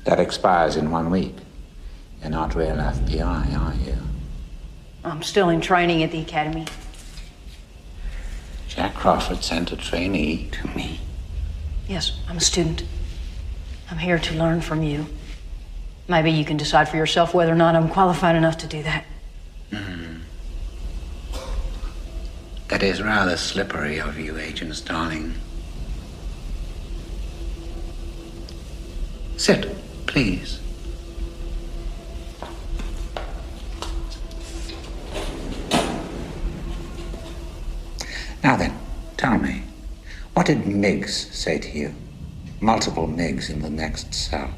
That expires in 1 week. You're not real FBI, are you? I'm still in training at the academy. Jack Crawford sent a trainee to me. Yes, I'm a student. I'm here to learn from you. Maybe you can decide for yourself whether or not I'm qualified enough to do that. That is rather slippery of you, Agent Starling. Sit, please. Now then, tell me, what did Miggs say to you? Multiple Miggs in the next cell.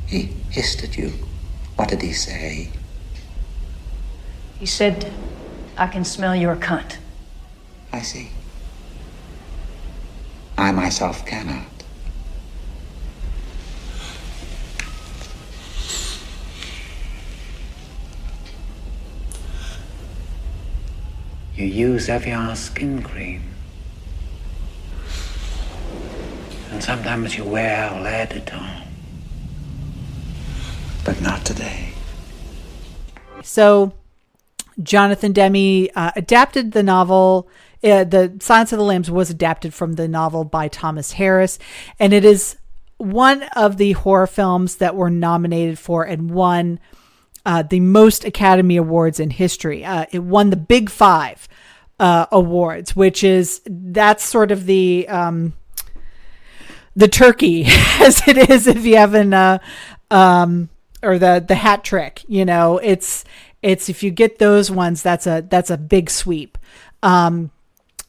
He hissed at you. What did he say? He said, I can smell your cunt. I see. I myself cannot. You use Evian skin cream. And sometimes you wear lead at home. But not today. So, Jonathan Demme adapted the novel. The Silence of the Lambs was adapted from the novel by Thomas Harris, and it is one of the horror films that were nominated for and won the most Academy Awards in history. It won the Big Five awards, that's sort of the turkey, as it is if you haven't, or the hat trick. You know, it's if you get those ones, that's a big sweep.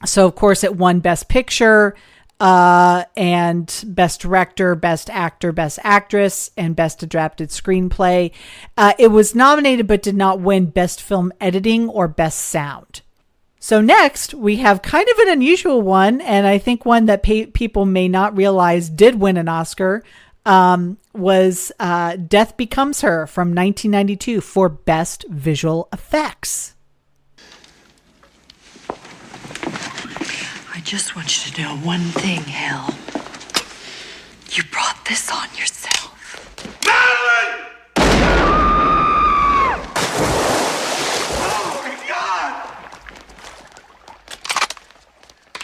So of course it won Best Picture, and Best Director, Best Actor, Best Actress, and Best Adapted Screenplay. It was nominated but did not win Best Film Editing or Best Sound. So next we have kind of an unusual one, and I think one that people may not realize did win an Oscar, was Death Becomes Her from 1992 for Best Visual Effects. I just want you to know one thing, Hal. You brought this on yourself. Madeline! Oh my God!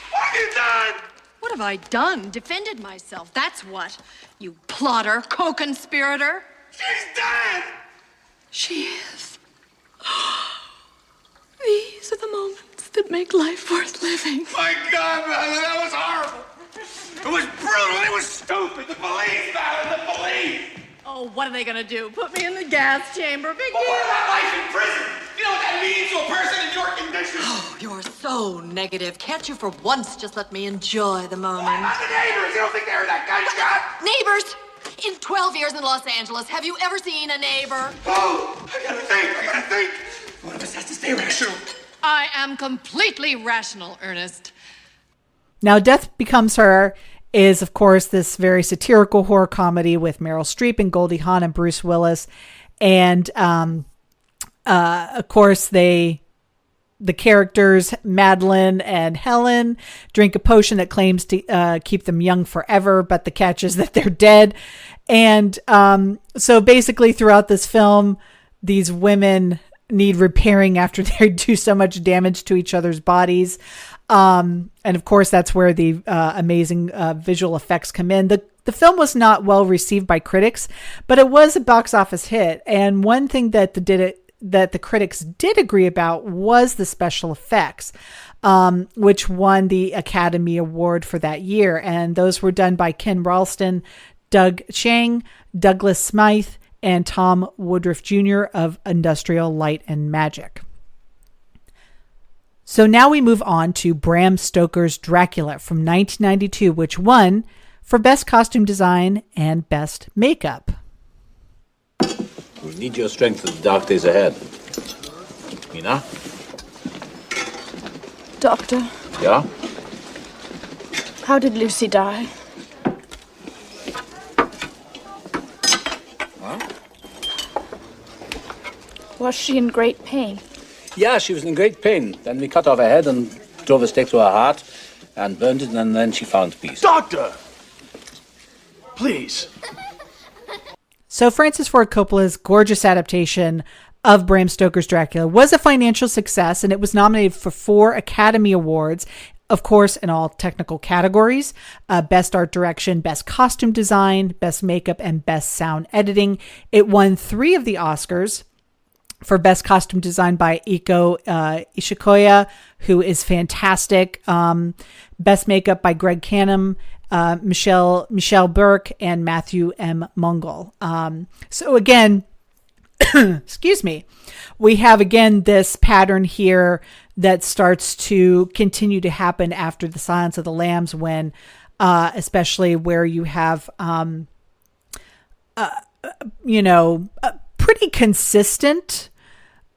What have you done? What have I done? Defended myself, that's what. You plotter, co-conspirator. She's dead! She is. These are the moments that make life worth living. My God, Madeline, that was horrible. It was brutal. It was stupid. The police, Madeline, the police. Oh, what are they gonna do? Put me in the gas chamber? Big But deal. what about life in prison? You know what that means to a person in your condition? Oh, you're so negative. Can't you for once just let me enjoy the moment? What about the neighbors? You don't think they heard that gunshot? Neighbors? In 12 years in Los Angeles, have you ever seen a neighbor? Oh, I gotta think. One of us has to stay rational. I am completely rational, Ernest. Now, Death Becomes Her is, of course, this very satirical horror comedy with Meryl Streep and Goldie Hawn and Bruce Willis. And, of course, the characters, Madeline and Helen, drink a potion that claims to keep them young forever, but the catch is that they're dead. And so basically throughout this film, these women need repairing after they do so much damage to each other's bodies. And of course, that's where the amazing visual effects come in. The film was not well received by critics, but it was a box office hit. And one thing that did it that the critics did agree about was the special effects, which won the Academy Award for that year. And those were done by Ken Ralston, Doug Chiang, Douglas Smythe, and Tom Woodruff Jr. of Industrial Light and Magic. So now we move on to Bram Stoker's Dracula from 1992, which won for Best Costume Design and Best Makeup. We'll need your strength in the dark days ahead. Mina? Doctor, Yeah? how did Lucy die? Was she in great pain? Yeah, she was in great pain. Then we cut off her head and drove a stake through her heart and burned it, and then she found peace. Doctor! Please. So Francis Ford Coppola's gorgeous adaptation of Bram Stoker's Dracula was a financial success, and it was nominated for 4 Academy Awards, of course, in all technical categories: Best Art Direction, Best Costume Design, Best Makeup, and Best Sound Editing. It won 3 of the Oscars for Best Costume Design by Iko Ishikoya, who is fantastic. Best Makeup by Greg Canham, Michelle Burke, and Matthew M. Mungle. So again, excuse me, we have again this pattern here that starts to continue to happen after the Silence of the Lambs, when especially where you have pretty consistent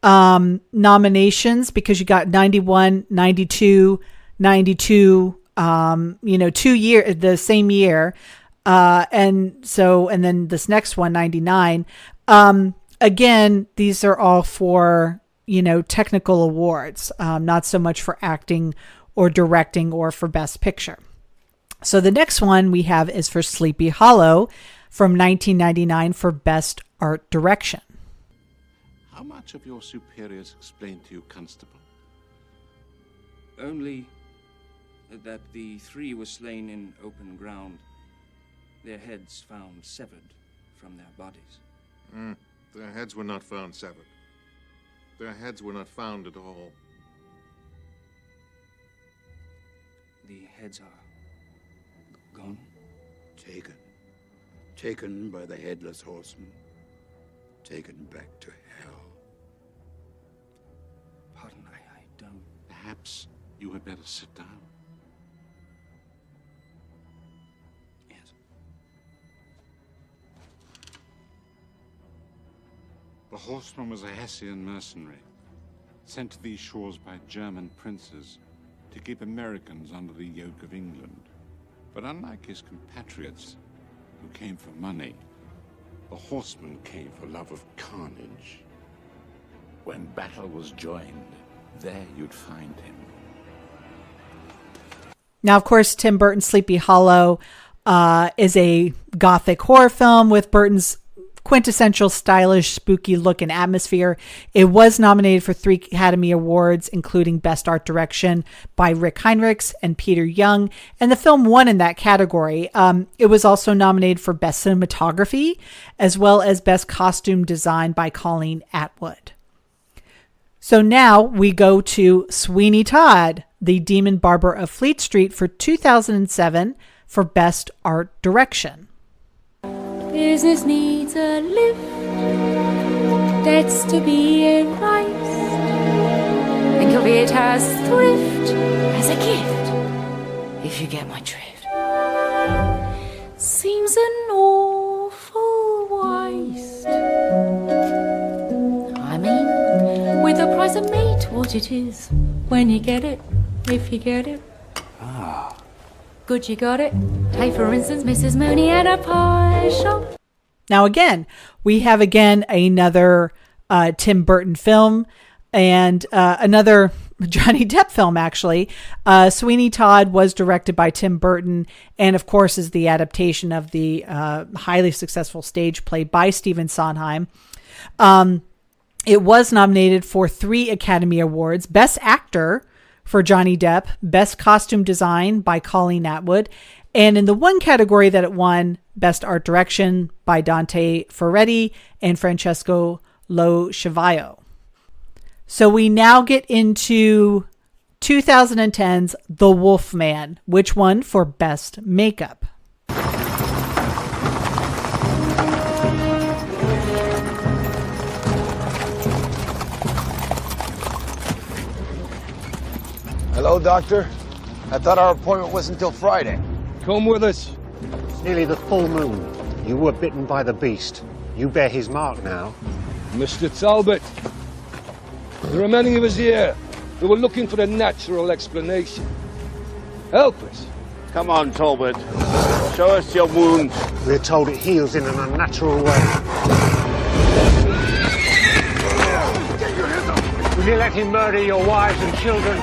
nominations, because you got 91, 92, 92, 2 year, the same year. And then this next one, 99. Again, these are all for, technical awards, not so much for acting or directing or for Best Picture. So the next one we have is for Sleepy Hollow from 1999 for Best Art Direction. How much of your superiors explained to you, Constable? Only that the 3 were slain in open ground, their heads found severed from their bodies. Their heads were not found severed. Their heads were not found at all. The heads are gone? Taken. Taken by the Headless Horseman. Taken back to hell. Pardon, I don't... Perhaps you had better sit down. The Horseman was a Hessian mercenary, sent to these shores by German princes to keep Americans under the yoke of England. But unlike his compatriots, who came for money, the Horseman came for love of carnage. When battle was joined, there you'd find him. Now, of course, Tim Burton's Sleepy Hollow is a gothic horror film with Burton's quintessential stylish, spooky look and atmosphere. It was nominated for 3 Academy Awards, including Best Art Direction by Rick Heinrichs and Peter Young, and the film won in that category. It was also nominated for Best Cinematography, as well as Best Costume Design by Colleen Atwood. So now we go to Sweeney Todd, the Demon Barber of Fleet Street for 2007 for Best Art Direction. Business needs a lift, debts to be erased, think of it as thrift, as a gift, if you get my drift. Seems an awful waste. I mean, with the price of meat, what it is, when you get it, if you get it. Good, you got it. Take, for instance, Mrs. Mooney at a pie shop. Now, again, we have another Tim Burton film and another Johnny Depp film, actually. Sweeney Todd was directed by Tim Burton and, of course, is the adaptation of the highly successful stage play by Stephen Sondheim. It was nominated for 3 Academy Awards: Best Actor for Johnny Depp, Best Costume Design by Colleen Atwood, and in the one category that it won, Best Art Direction by Dante Ferretti and Francesco Lo Sciavaio. So we now get into 2010's The Wolfman, which won for Best Makeup. Hello, Doctor. I thought our appointment was until Friday. Come with us. It's nearly the full moon. You were bitten by the beast. You bear his mark now. Mr. Talbot, there are many of us here who are looking for a natural explanation. Help us. Come on, Talbot. Show us your wound. We're told it heals in an unnatural way. Will you let him murder your wives and children?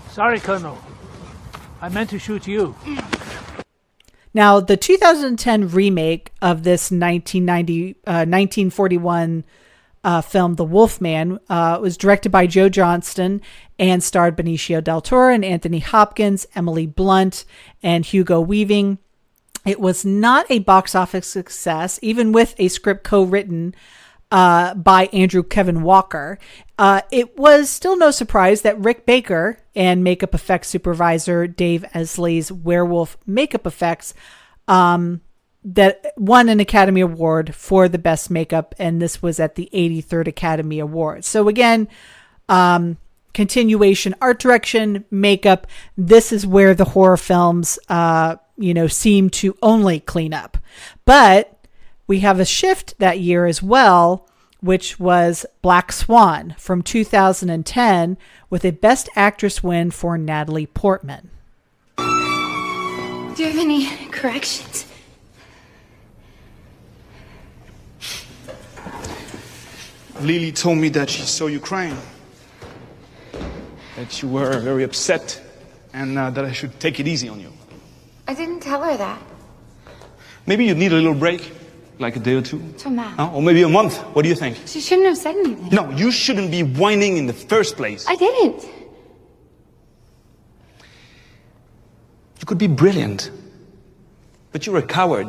Sorry, Colonel. I meant to shoot you. Now, the 2010 remake of this 1941 film, The Wolfman, was directed by Joe Johnston and starred Benicio del Toro and Anthony Hopkins, Emily Blunt, and Hugo Weaving. It was not a box office success, even with a script co-written by Andrew Kevin Walker. It was still no surprise that Rick Baker and makeup effects supervisor Dave Esley's werewolf makeup effects that won an Academy Award for the best makeup, and this was at the 83rd Academy Awards. So again, continuation, art direction, makeup. This is where the horror films, seem to only clean up. But we have a shift that year as well, which was Black Swan from 2010 with a Best Actress win for Natalie Portman. Do you have any corrections? Lily told me that she saw you crying. That you were very upset and that I should take it easy on you. I didn't tell her that. Maybe you need a little break, like a day or two. Thomas. Or maybe a month. What do you think? She shouldn't have said anything. No, you shouldn't be whining in the first place. I didn't. You could be brilliant, but you're a coward.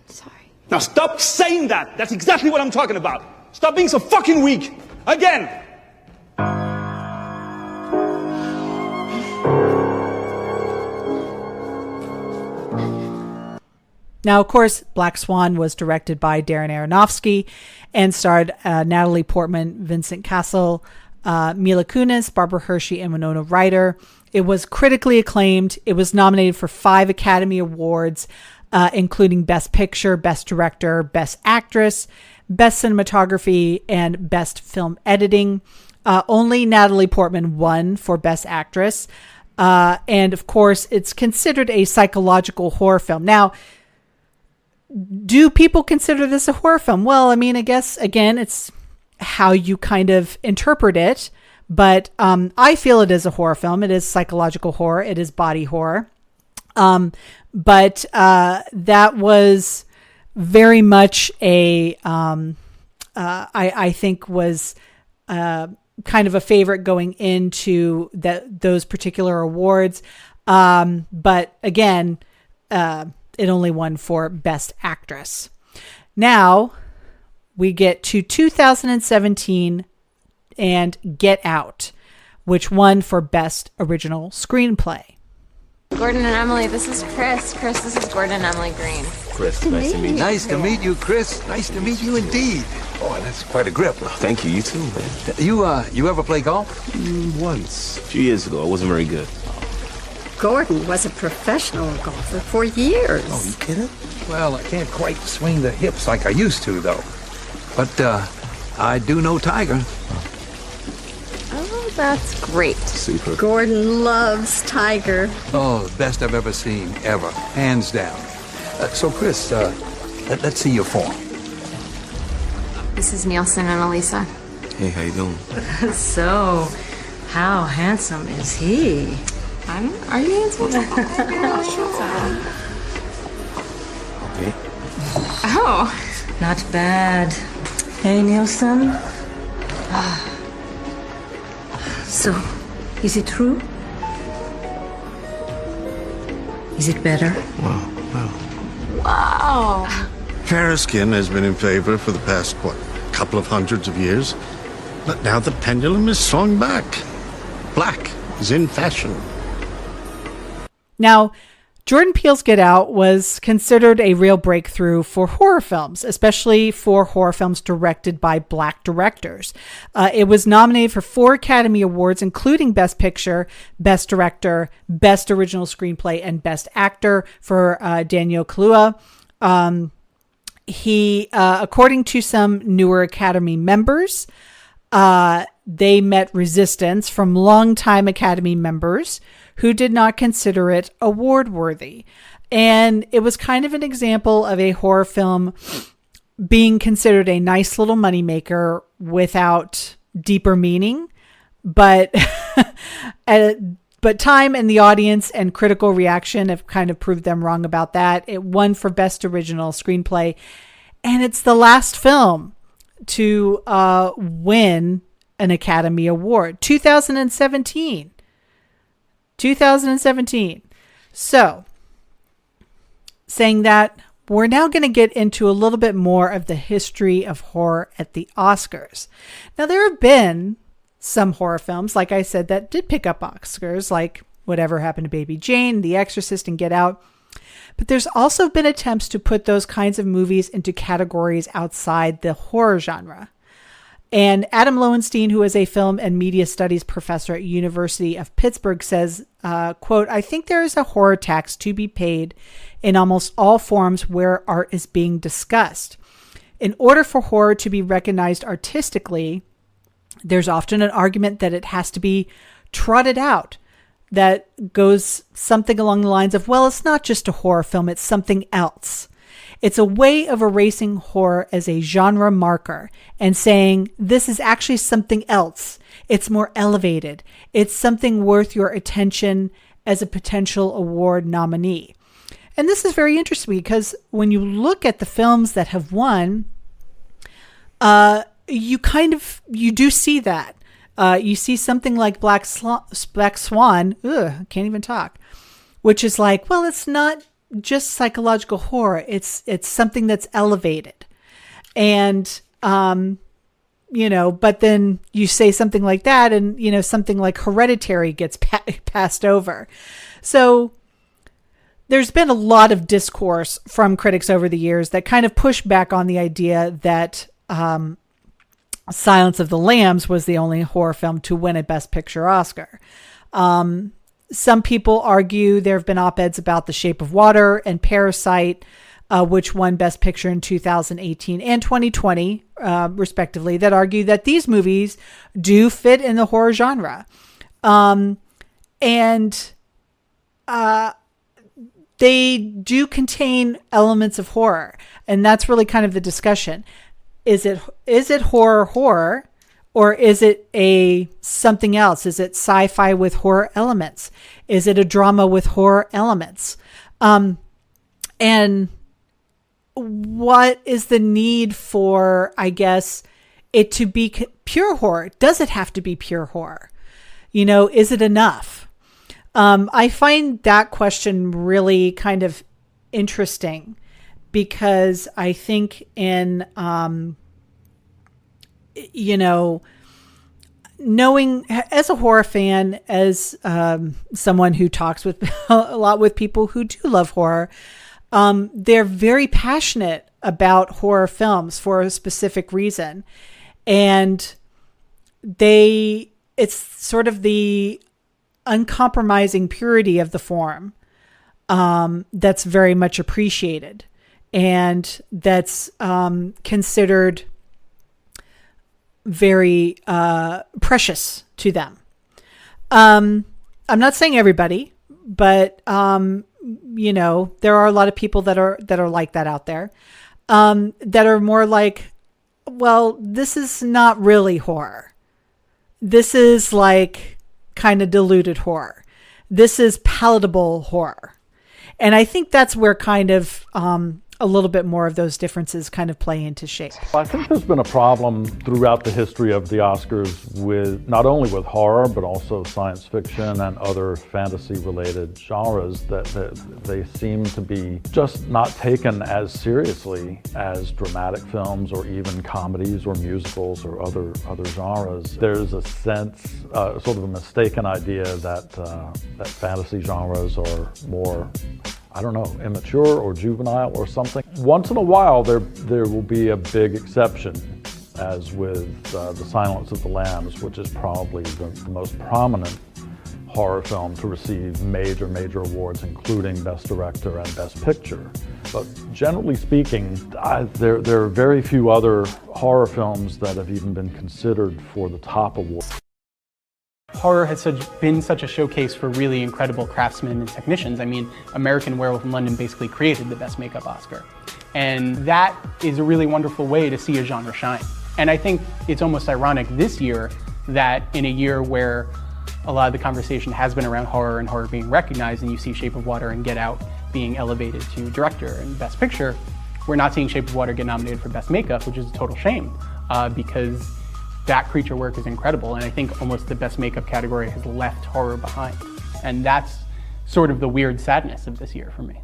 Sorry. Now stop saying that! That's exactly what I'm talking about! Stop being so fucking weak! Again! Now, of course, Black Swan was directed by Darren Aronofsky and starred Natalie Portman, Vincent Cassel, Mila Kunis, Barbara Hershey, and Winona Ryder. It was critically acclaimed. It was nominated for 5 Academy Awards, including Best Picture, Best Director, Best Actress, Best Cinematography, and Best Film Editing. Only Natalie Portman won for Best Actress. And, of course, it's considered a psychological horror film. Now, do people consider this a horror film? Well, I mean, I guess, again, it's how you kind of interpret it. But I feel it is a horror film. It is psychological horror. It is body horror. But that was very much a, I think was kind of a favorite going into those particular awards. But again, it only won for Best Actress. Now we get to 2017 and Get Out, which won for Best Original Screenplay. Gordon and Emily, this is Chris. Chris, this is Gordon and Emily Green. Chris, nice to meet you. Nice to meet you, Chris. Nice to meet you indeed. Oh, that's quite a grip. Thank you. You too, man. You ever play golf? Once. A few years ago. I wasn't very good. Gordon was a professional golfer for years. Oh, you kidding? Well, I can't quite swing the hips like I used to, though. But I do know Tiger. Oh, that's great. Super. Gordon loves Tiger. Oh, the best I've ever seen, ever. Hands down. So, Chris, let's see your form. This is Nielsen and Elisa. Hey, how you doing? So, how handsome is he? Are you handsome? Okay. Oh. Not bad. Hey, Nielsen. So, is it true? Is it better? Wow. Fairer skin has been in favor for the past, couple of hundreds of years. But now the pendulum is swung back. Black is in fashion. Now, Jordan Peele's Get Out was considered a real breakthrough for horror films, especially for horror films directed by Black directors. It was nominated for 4 Academy Awards, including Best Picture, Best Director, Best Original Screenplay, and Best Actor for Daniel Kaluuya. According to some newer Academy members, they met resistance from longtime Academy members who did not consider it award-worthy. And it was kind of an example of a horror film being considered a nice little moneymaker without deeper meaning. But time and the audience and critical reaction have kind of proved them wrong about that. It won for Best Original Screenplay. And it's the last film to win an Academy Award. 2017. So, saying that, we're now going to get into a little bit more of the history of horror at the Oscars. Now, there have been some horror films, like I said, that did pick up Oscars, like Whatever Happened to Baby Jane, The Exorcist, and Get Out. But there's also been attempts to put those kinds of movies into categories outside the horror genre. And Adam Lowenstein, who is a film and media studies professor at University of Pittsburgh, says, quote, "I think there is a horror tax to be paid in almost all forms where art is being discussed. In order for horror to be recognized artistically, there's often an argument that it has to be trotted out. That goes something along the lines of, well, it's not just a horror film, it's something else. It's a way of erasing horror as a genre marker and saying, this is actually something else. It's more elevated. It's something worth your attention as a potential award nominee." And this is very interesting because when you look at the films that have won, you do see that. You see something like Black Swan, can't even talk, which is like, well, it's not just psychological horror. It's something that's elevated. And, but then you say something like that and, something like Hereditary gets passed over. So there's been a lot of discourse from critics over the years that kind of push back on the idea that, Silence of the Lambs was the only horror film to win a Best Picture Oscar. Some people argue there have been op-eds about The Shape of Water and Parasite, which won Best Picture in 2018 and 2020, respectively, that argue that these movies do fit in the horror genre. They do contain elements of horror. And that's really kind of the discussion. Is it horror, or is it something else? Is it sci-fi with horror elements? Is it a drama with horror elements? And what is the need for, I guess, it to be pure horror? Does it have to be pure horror? Is it enough? I find that question really kind of interesting because I think in, knowing as a horror fan, as someone who talks with a lot with people who do love horror, they're very passionate about horror films for a specific reason. And it's sort of the uncompromising purity of the form that's very much appreciated and that's considered very precious to them. I'm not saying everybody, but there are a lot of people that are like that out there, that are more like, well, this is not really horror. This is like kind of diluted horror. This is palatable horror. And I think that's where kind of a little bit more of those differences kind of play into shape? I think there's been a problem throughout the history of the Oscars with not only with horror, but also science fiction and other fantasy-related genres that they seem to be just not taken as seriously as dramatic films or even comedies or musicals or other genres. There's a sense, sort of a mistaken idea that fantasy genres are more, I don't know, immature or juvenile or something. Once in a while, there will be a big exception, as with The Silence of the Lambs, which is probably the most prominent horror film to receive major awards, including Best Director and Best Picture. But generally speaking, there are very few other horror films that have even been considered for the top award. Horror has been such a showcase for really incredible craftsmen and technicians. I mean, American Werewolf in London basically created the Best Makeup Oscar. And that is a really wonderful way to see a genre shine. And I think it's almost ironic this year that in a year where a lot of the conversation has been around horror and horror being recognized, and you see Shape of Water and Get Out being elevated to Director and Best Picture, we're not seeing Shape of Water get nominated for Best Makeup, which is a total shame, because that creature work is incredible, and I think almost the Best Makeup category has left horror behind. And that's sort of the weird sadness of this year for me.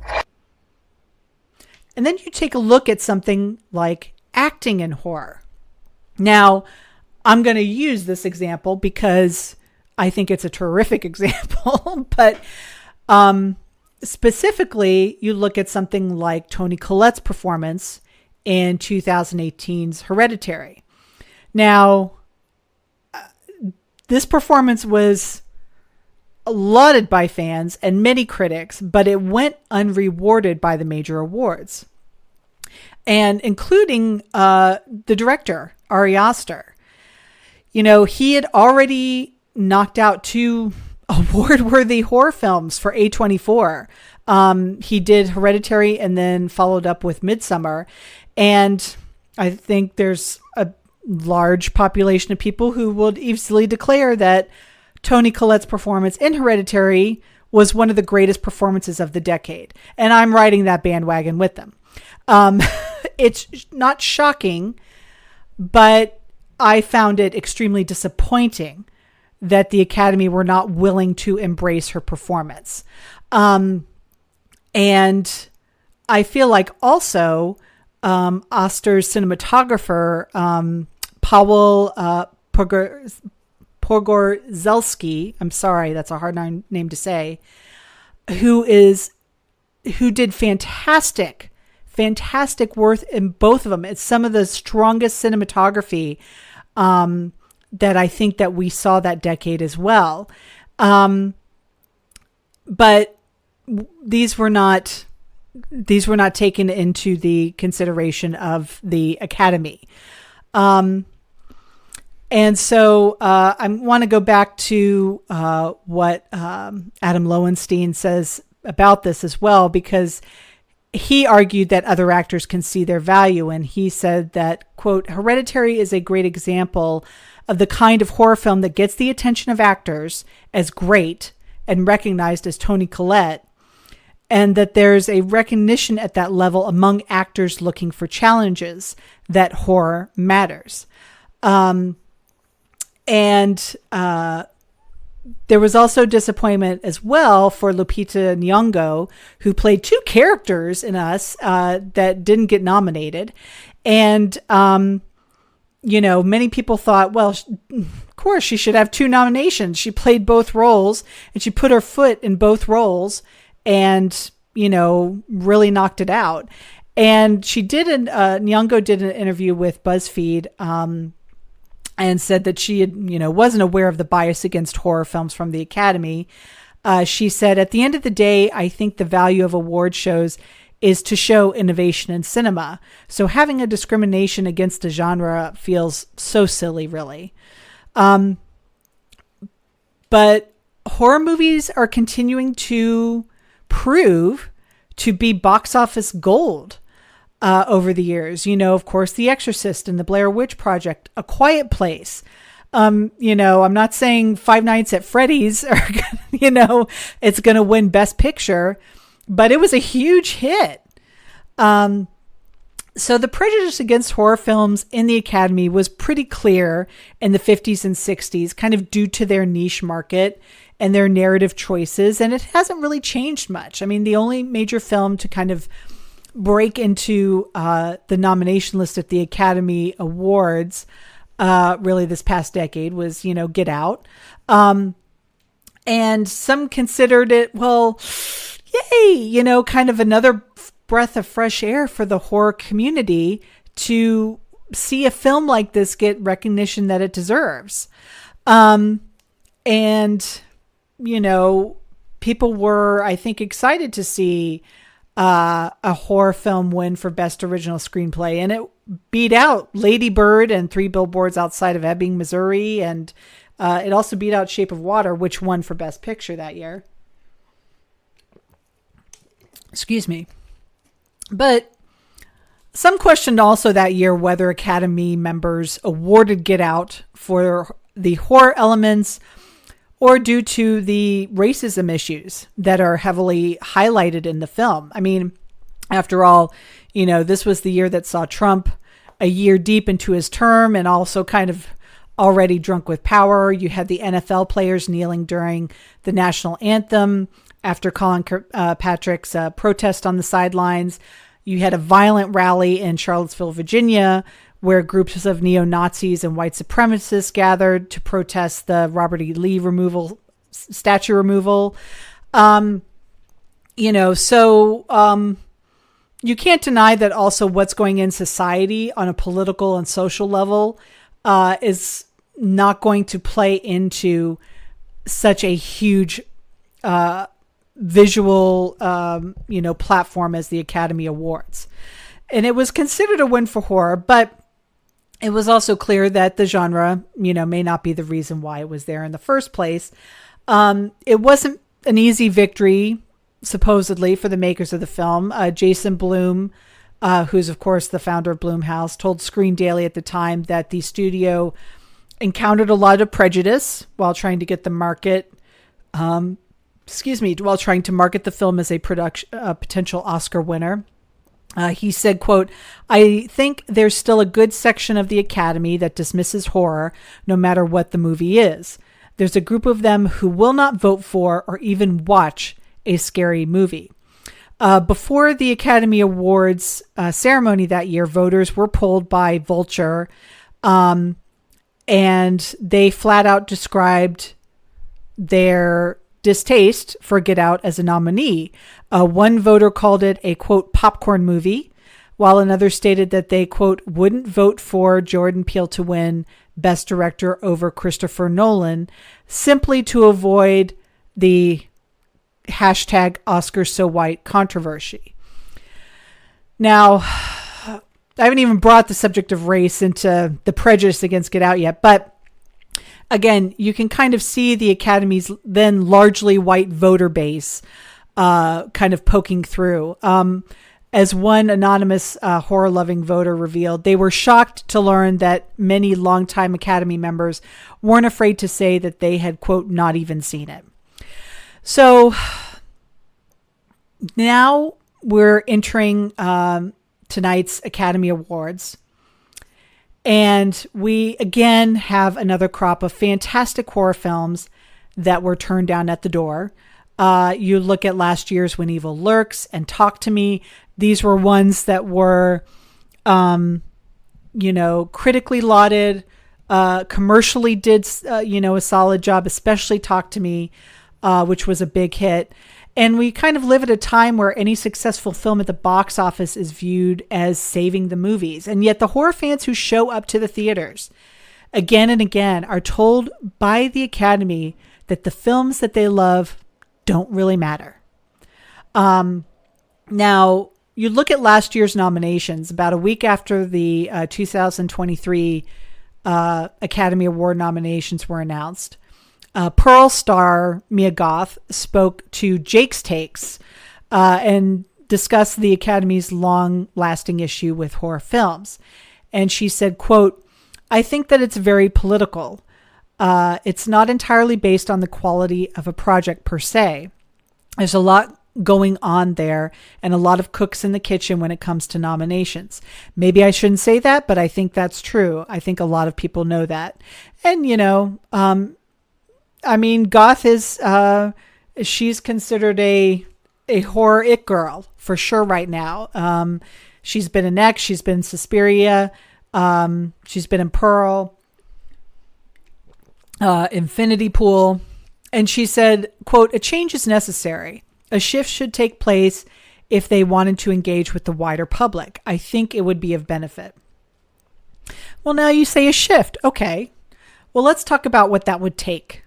And then you take a look at something like acting in horror. Now, I'm going to use this example because I think it's a terrific example, but specifically, you look at something like Toni Collette's performance in 2018's Hereditary. Now, this performance was lauded by fans and many critics, but it went unrewarded by the major awards, and including the director, Ari Aster. You know, he had already knocked out 2 award-worthy horror films for A24. He did Hereditary and then followed up with Midsommar. And I think there's a large population of people who would easily declare that Toni Collette's performance in Hereditary was one of the greatest performances of the decade. And I'm riding that bandwagon with them. It's not shocking, but I found it extremely disappointing that the Academy were not willing to embrace her performance. And I feel like also Oster's cinematographer, Paweł Pogorzelski, I'm sorry, that's a hard name to say, who did fantastic work in both of them. It's some of the strongest cinematography that I think that we saw that decade as well. But these were not taken into the consideration of the Academy. And so I want to go back to what Adam Lowenstein says about this as well, because he argued that other actors can see their value. And he said that, quote, Hereditary is a great example of the kind of horror film that gets the attention of actors as great and recognized as Toni Collette, and that there's a recognition at that level among actors looking for challenges that horror matters. There was also disappointment as well for Lupita Nyong'o, who played 2 characters in Us that didn't get nominated. And, many people thought, well, of course, she should have 2 nominations. She played both roles and she put her foot in both roles and, really knocked it out. And she Nyong'o did an interview with BuzzFeed, and said that she had, wasn't aware of the bias against horror films from the Academy. She said, at the end of the day, I think the value of award shows is to show innovation in cinema. So having a discrimination against a genre feels so silly, really. But horror movies are continuing to prove to be box office gold over the years. Of course, The Exorcist and The Blair Witch Project, A Quiet Place. I'm not saying Five Nights at Freddy's are, it's going to win Best Picture, but it was a huge hit. And So the prejudice against horror films in the Academy was pretty clear in the 50s and 60s, kind of due to their niche market and their narrative choices. And it hasn't really changed much. I mean, the only major film to kind of break into the nomination list at the Academy Awards really this past decade was, Get Out. And some considered it, well, yay, kind of another breath of fresh air for the horror community to see a film like this get recognition that it deserves. And, people were, I think, excited to see a horror film win for Best Original Screenplay. And it beat out Lady Bird and Three Billboards Outside of Ebbing, Missouri. And it also beat out Shape of Water, which won for Best Picture that year. Excuse me. But some questioned also that year whether Academy members awarded Get Out for the horror elements or due to the racism issues that are heavily highlighted in the film. I mean, after all, this was the year that saw Trump a year deep into his term and also kind of already drunk with power. You had the NFL players kneeling during the national anthem after Colin Patrick's protest on the sidelines. You had a violent rally in Charlottesville, Virginia, where groups of neo-Nazis and white supremacists gathered to protest the Robert E. Lee statue removal. So you can't deny that also what's going in society on a political and social level is not going to play into such a huge visual, platform as the Academy Awards. And it was considered a win for horror, but it was also clear that the genre, may not be the reason why it was there in the first place. It wasn't an easy victory, supposedly, for the makers of the film. Jason Blum, who's of course the founder of Blumhouse, told Screen Daily at the time that the studio encountered a lot of prejudice while trying to get the market, while trying to market the film as a potential Oscar winner. He said, quote, "I think there's still a good section of the Academy that dismisses horror no matter what the movie is. There's a group of them who will not vote for or even watch a scary movie." Before the Academy Awards ceremony that year, voters were polled by Vulture, and they flat out described their distaste for Get Out as a nominee. One voter called it a, quote, popcorn movie, while another stated that they, quote, wouldn't vote for Jordan Peele to win Best Director over Christopher Nolan, simply to avoid the hashtag Oscars So White controversy. Now, I haven't even brought the subject of race into the prejudice against Get Out yet, but again, you can kind of see the Academy's then largely white voter base kind of poking through. As one anonymous horror-loving voter revealed, they were shocked to learn that many longtime Academy members weren't afraid to say that they had, quote, not even seen it. So now we're entering tonight's Academy Awards. And we, again, have another crop of fantastic horror films that were turned down at the door. You look at last year's When Evil Lurks and Talk to Me. These were ones that were, critically lauded, commercially did, a solid job, especially Talk to Me, which was a big hit. And we kind of live at a time where any successful film at the box office is viewed as saving the movies. And yet the horror fans who show up to the theaters again and again are told by the Academy that the films that they love don't really matter. Now, you look at last year's nominations, about a week after the 2023 Academy Award nominations were announced. Pearl star Mia Goth spoke to Jake's Takes and discussed the Academy's long-lasting issue with horror films. And she said, quote, "I think that it's very political. It's not entirely based on the quality of a project per se. There's a lot going on there and a lot of cooks in the kitchen when it comes to nominations. Maybe I shouldn't say that, but I think that's true. I think a lot of people know that. And, I mean, Goth is, she's considered a horror it girl for sure right now. She's been in X, she's been in Suspiria, she's been in Pearl, Infinity Pool. And she said, quote, "A change is necessary. A shift should take place if they wanted to engage with the wider public. I think it would be of benefit." Well, now you say a shift. Okay. Well, let's talk about what that would take.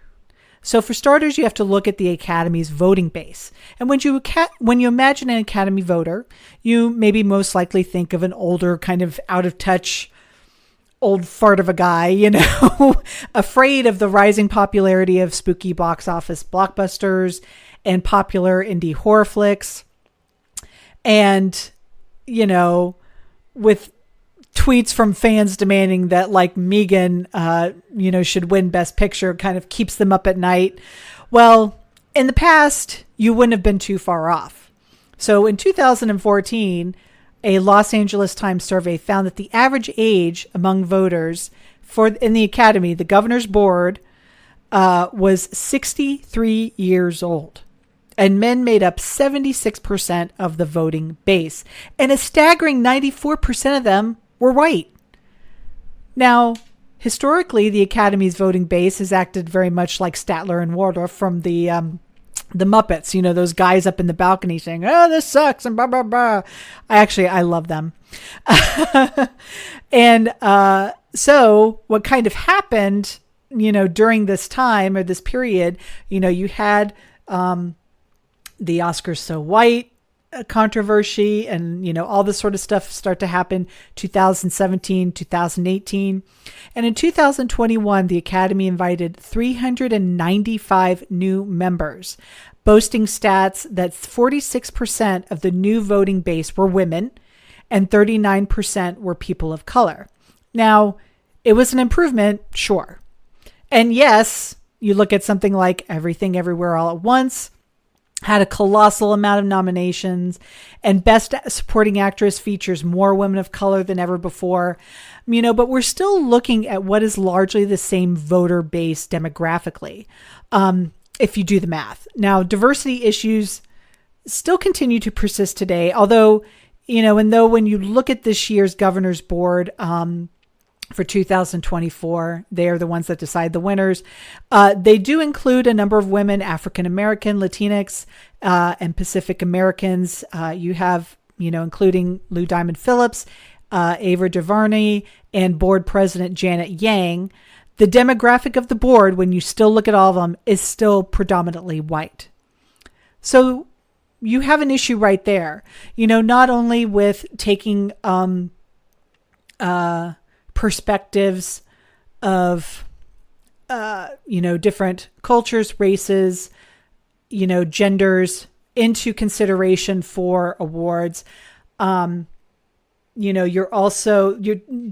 So for starters, you have to look at the Academy's voting base. And when you imagine an Academy voter, you maybe most likely think of an older, kind of out of touch, old fart of a guy, afraid of the rising popularity of spooky box office blockbusters and popular indie horror flicks. And, with tweets from fans demanding that like Megan, should win Best Picture, kind of keeps them up at night. Well, in the past, you wouldn't have been too far off. So in 2014, a Los Angeles Times survey found that the average age among voters in the Academy, the governor's board, was 63 years old. And men made up 76% of the voting base. And a staggering 94% of them were white. Now, historically, the Academy's voting base has acted very much like Statler and Waldorf from the Muppets, those guys up in the balcony saying, "Oh, this sucks," and blah, blah, blah. I love them. And so what kind of happened, during this time or this period, you had the Oscars So White controversy and, all this sort of stuff start to happen 2017, 2018. And in 2021, the Academy invited 395 new members, boasting stats that 46% of the new voting base were women and 39% were people of color. Now, it was an improvement, sure. And yes, you look at something like Everything Everywhere All at Once, had a colossal amount of nominations, and Best Supporting Actress features more women of color than ever before, but we're still looking at what is largely the same voter base demographically, if you do the math. Now, diversity issues still continue to persist today, although, when you look at this year's governor's board, for 2024, they are the ones that decide the winners. They do include a number of women, African American, Latinx, and Pacific Americans. You have, including Lou Diamond Phillips, Ava DuVernay, and board president Janet Yang. The demographic of the board, when you still look at all of them, is still predominantly white. So you have an issue right there, not only with taking perspectives of, different cultures, races, genders into consideration for awards. You're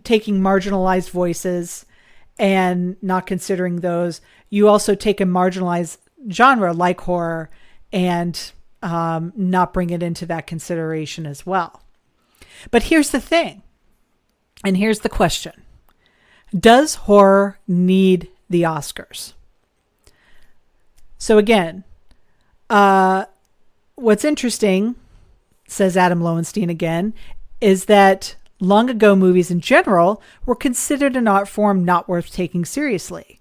taking marginalized voices and not considering those. You also take a marginalized genre like horror and not bring it into that consideration as well. But here's the thing. And here's the question. Does horror need the Oscars? So again, what's interesting, says Adam Lowenstein again, is that long ago movies in general were considered an art form not worth taking seriously.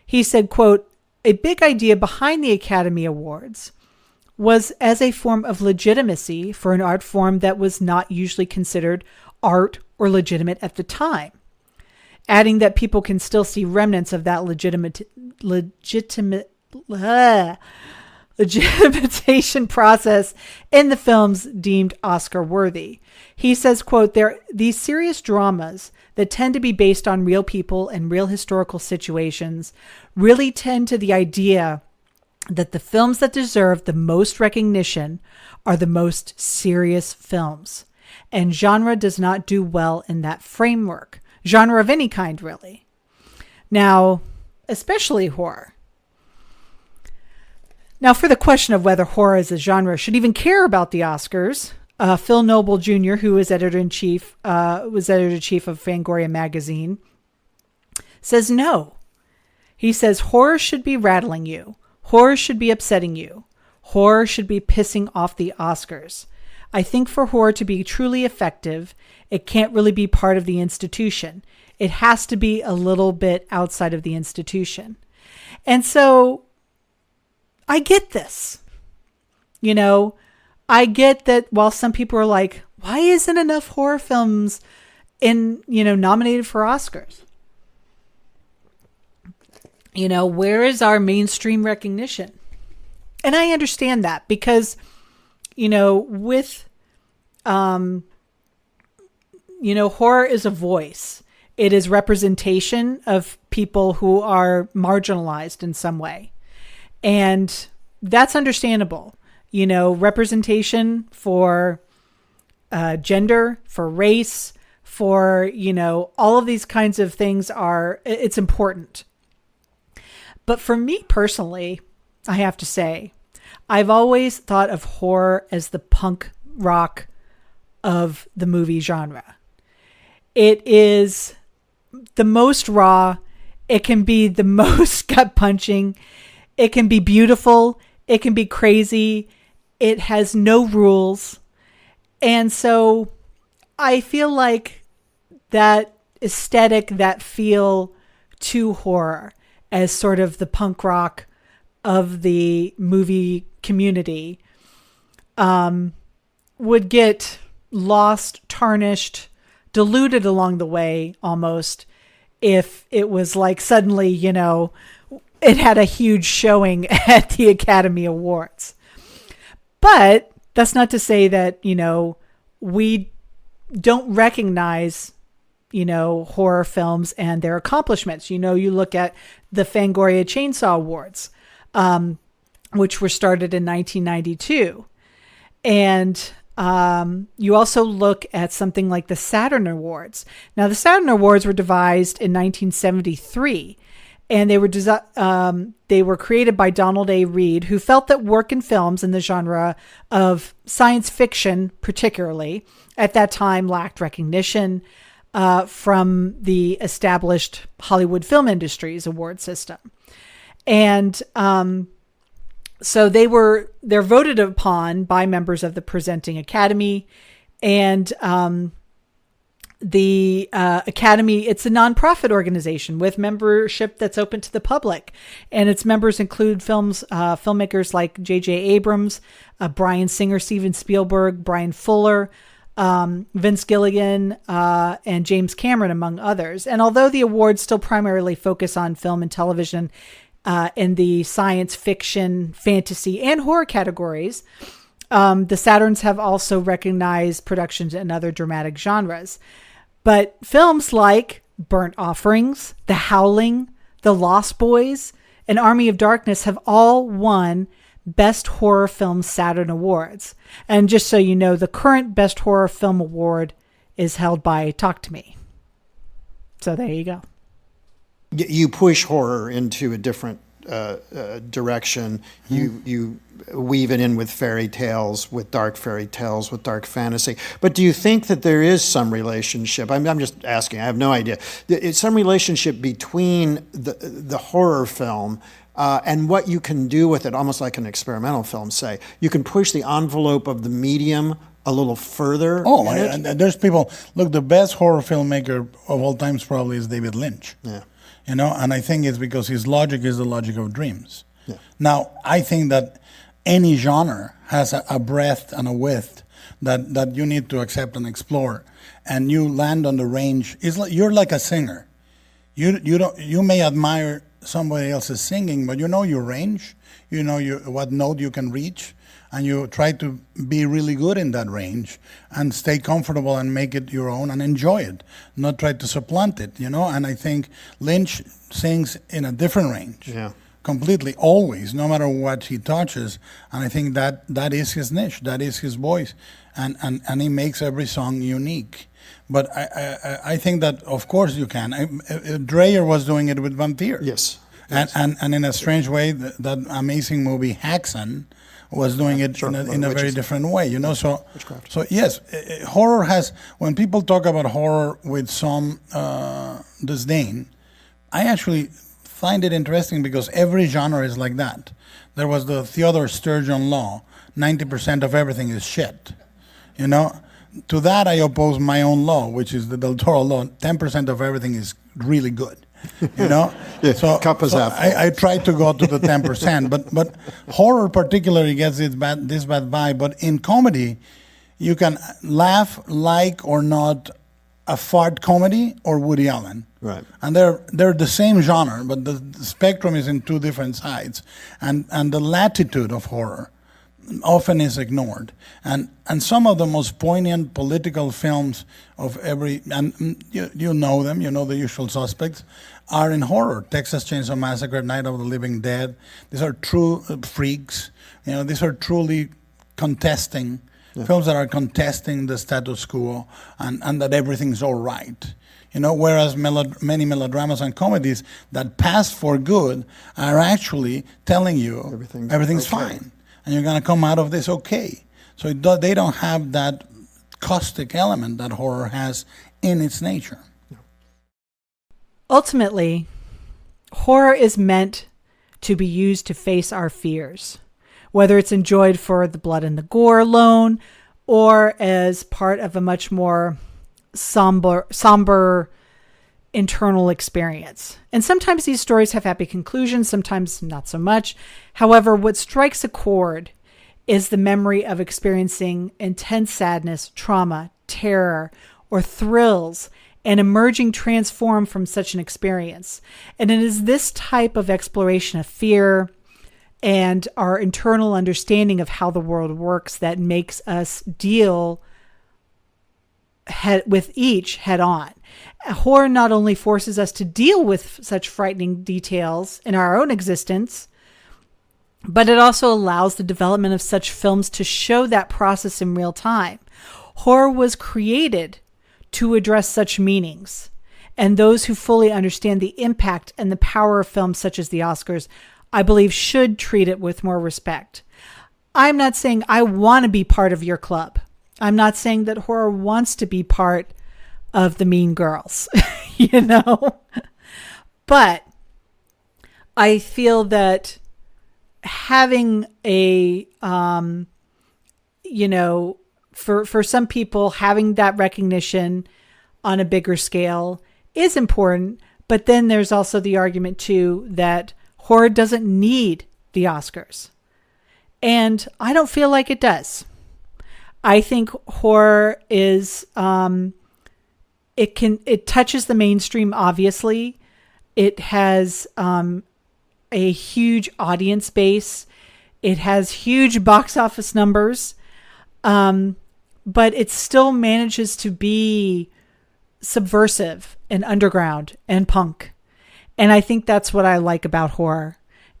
He said, quote, "A big idea behind the Academy Awards was as a form of legitimacy for an art form that was not usually considered art or legitimate at the time," adding that people can still see remnants of that legitimation process in the films deemed Oscar worthy. He says, quote, "These serious dramas that tend to be based on real people and real historical situations really tend to the idea that the films that deserve the most recognition are the most serious films. And genre does not do well in that framework. Genre of any kind, really. Now, especially horror. Now, for the question of whether horror as a genre should even care about the Oscars, Phil Noble Jr., who was editor-in-chief of Fangoria magazine, says no. He says horror should be rattling you. Horror should be upsetting you. Horror should be pissing off the Oscars. I think for horror to be truly effective, it can't really be part of the institution. It has to be a little bit outside of the institution. And so I get this. You know, I get that while some people are like, why isn't enough horror films nominated for Oscars? You know, where is our mainstream recognition? And I understand that because, with, horror is a voice. It is representation of people who are marginalized in some way. And that's understandable. Representation for gender, for race, for, all of these kinds of things it's important. But for me personally, I have to say, I've always thought of horror as the punk rock of the movie genre. It is the most raw. It can be the most gut punching. It can be beautiful. It can be crazy. It has no rules. And so I feel like that aesthetic, that feel to horror as sort of the punk rock of the movie community would get lost, tarnished, diluted along the way almost if it was like suddenly, it had a huge showing at the Academy Awards. But that's not to say that, we don't recognize, horror films and their accomplishments. You look at the Fangoria Chainsaw Awards, which were started in 1992. And you also look at something like the Saturn Awards. Now, the Saturn Awards were devised in 1973. And they were created by Donald A. Reed, who felt that work in films in the genre of science fiction, particularly, at that time lacked recognition from the established Hollywood film industry's award system. And so they're voted upon by members of the presenting Academy, and the Academy, it's a nonprofit organization with membership that's open to the public, and its members include filmmakers like J.J. Abrams, Bryan Singer, Steven Spielberg, Brian Fuller, Vince Gilligan, and James Cameron, among others. And although the awards still primarily focus on film and television in the science fiction, fantasy, and horror categories, the Saturns have also recognized productions in other dramatic genres. But films like Burnt Offerings, The Howling, The Lost Boys, and Army of Darkness have all won Best Horror Film Saturn Awards. And just so you know, the current Best Horror Film Award is held by Talk to Me. So there you go. You push horror into a different direction. You weave it in with fairy tales, with dark fairy tales, with dark fantasy. But do you think that there is some relationship? I'm just asking. I have no idea. It's some relationship between the horror film and what you can do with it, almost like an experimental film, say. You can push the envelope of the medium a little further. Oh, and there's people. Look, the best horror filmmaker of all times probably is David Lynch. Yeah. And I think it's because his logic is the logic of dreams. Yeah. Now, I think that any genre has a breadth and a width that you need to accept and explore, and you land on the range. You're like a singer. You may admire somebody else's singing, but you know your range. You know what note you can reach, and you try to be really good in that range and stay comfortable and make it your own and enjoy it, not try to supplant it, And I think Lynch sings in a different range. Yeah. Completely, always, no matter what he touches. And I think that is his niche, that is his voice. And he makes every song unique. But I think that, of course, you can. Dreyer was doing it with Vampire. Yes. And in a strange way, that amazing movie Haxan was doing it in a very different way, you know. So yes, horror has. When people talk about horror with some disdain, I actually find it interesting because every genre is like that. There was the Theodore Sturgeon law: 90% of everything is shit, you know. To that, I oppose my own law, which is the Del Toro law: 10% of everything is really good. You know, cup is half full. I try to go to the 10%, but horror particularly gets this bad vibe. But in comedy, you can laugh, like or not, a fart comedy or Woody Allen, right? And they're the same genre, but the spectrum is in two different sides, and the latitude of horror often is ignored. And some of the most poignant political films of every, and you know them, you know the usual suspects, are in horror. Texas Chainsaw Massacre, Night of the Living Dead. These are true freaks. You know, these are truly contesting, films that are contesting the status quo and that everything's all right. You know, whereas many melodramas and comedies that pass for good are actually telling you everything's okay. fine. And you're going to come out of this okay. So they don't have that caustic element that horror has in its nature. Ultimately, horror is meant to be used to face our fears, whether it's enjoyed for the blood and the gore alone, or as part of a much more somber internal experience. And sometimes these stories have happy conclusions, sometimes not so much. However, what strikes a chord is the memory of experiencing intense sadness, trauma, terror, or thrills, and emerging transformed from such an experience. And it is this type of exploration of fear and our internal understanding of how the world works that makes us deal with each head on. Horror not only forces us to deal with such frightening details in our own existence, but it also allows the development of such films to show that process in real time. Horror was created to address such meanings, and those who fully understand the impact and the power of films such as the Oscars, I believe, should treat it with more respect. I'm not saying I want to be part of your club. I'm not saying that horror wants to be part of the mean girls, you know? But I feel that having a, you know, for some people, having that recognition on a bigger scale is important. But then there's also the argument, too, that horror doesn't need the Oscars. And I don't feel like it does. I think horror is, it touches the mainstream, obviously. It has a huge audience base. It has huge box office numbers. But it still manages to be subversive and underground and punk. And I think that's what I like about horror.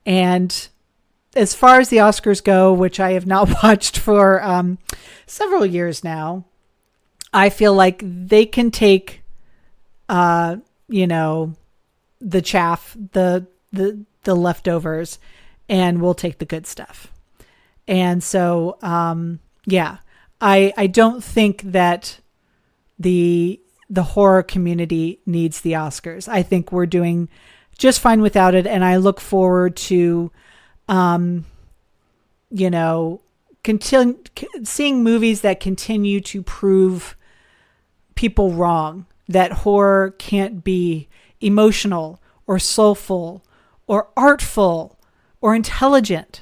And as far as the Oscars go, which I have not watched for several years now, I feel like they can take, you know, the chaff, the leftovers, and we'll take the good stuff. And so, yeah, I don't think that the horror community needs the Oscars. I think we're doing just fine without it. And I look forward to, you know, seeing movies that continue to prove people wrong, that horror can't be emotional or soulful or artful or intelligent.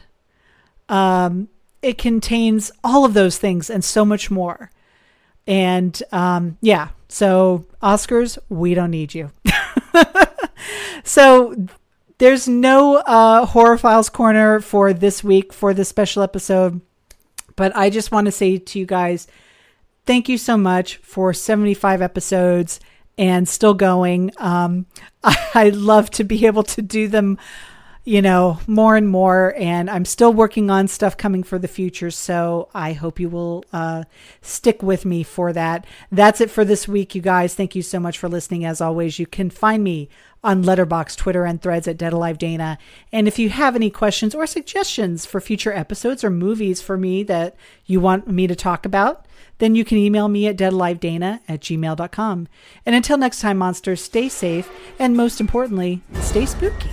It contains all of those things and so much more. And yeah, so Oscars, we don't need you. So there's no Horror Files Corner for this week for this special episode. But I just want to say to you guys, thank you so much for 75 episodes and still going. I'd love to be able to do them, more and more, and I'm still working on stuff coming for the future, so I hope you will stick with me for that. That's it for this week, you guys. Thank you so much for listening. As always, you can find me on Letterboxd, Twitter, and Threads at Dead Alive Dana. And if you have any questions or suggestions for future episodes or movies for me that you want me to talk about, then you can email me at deadalivedana@gmail.com. And until next time, monsters, stay safe, and most importantly, stay spooky.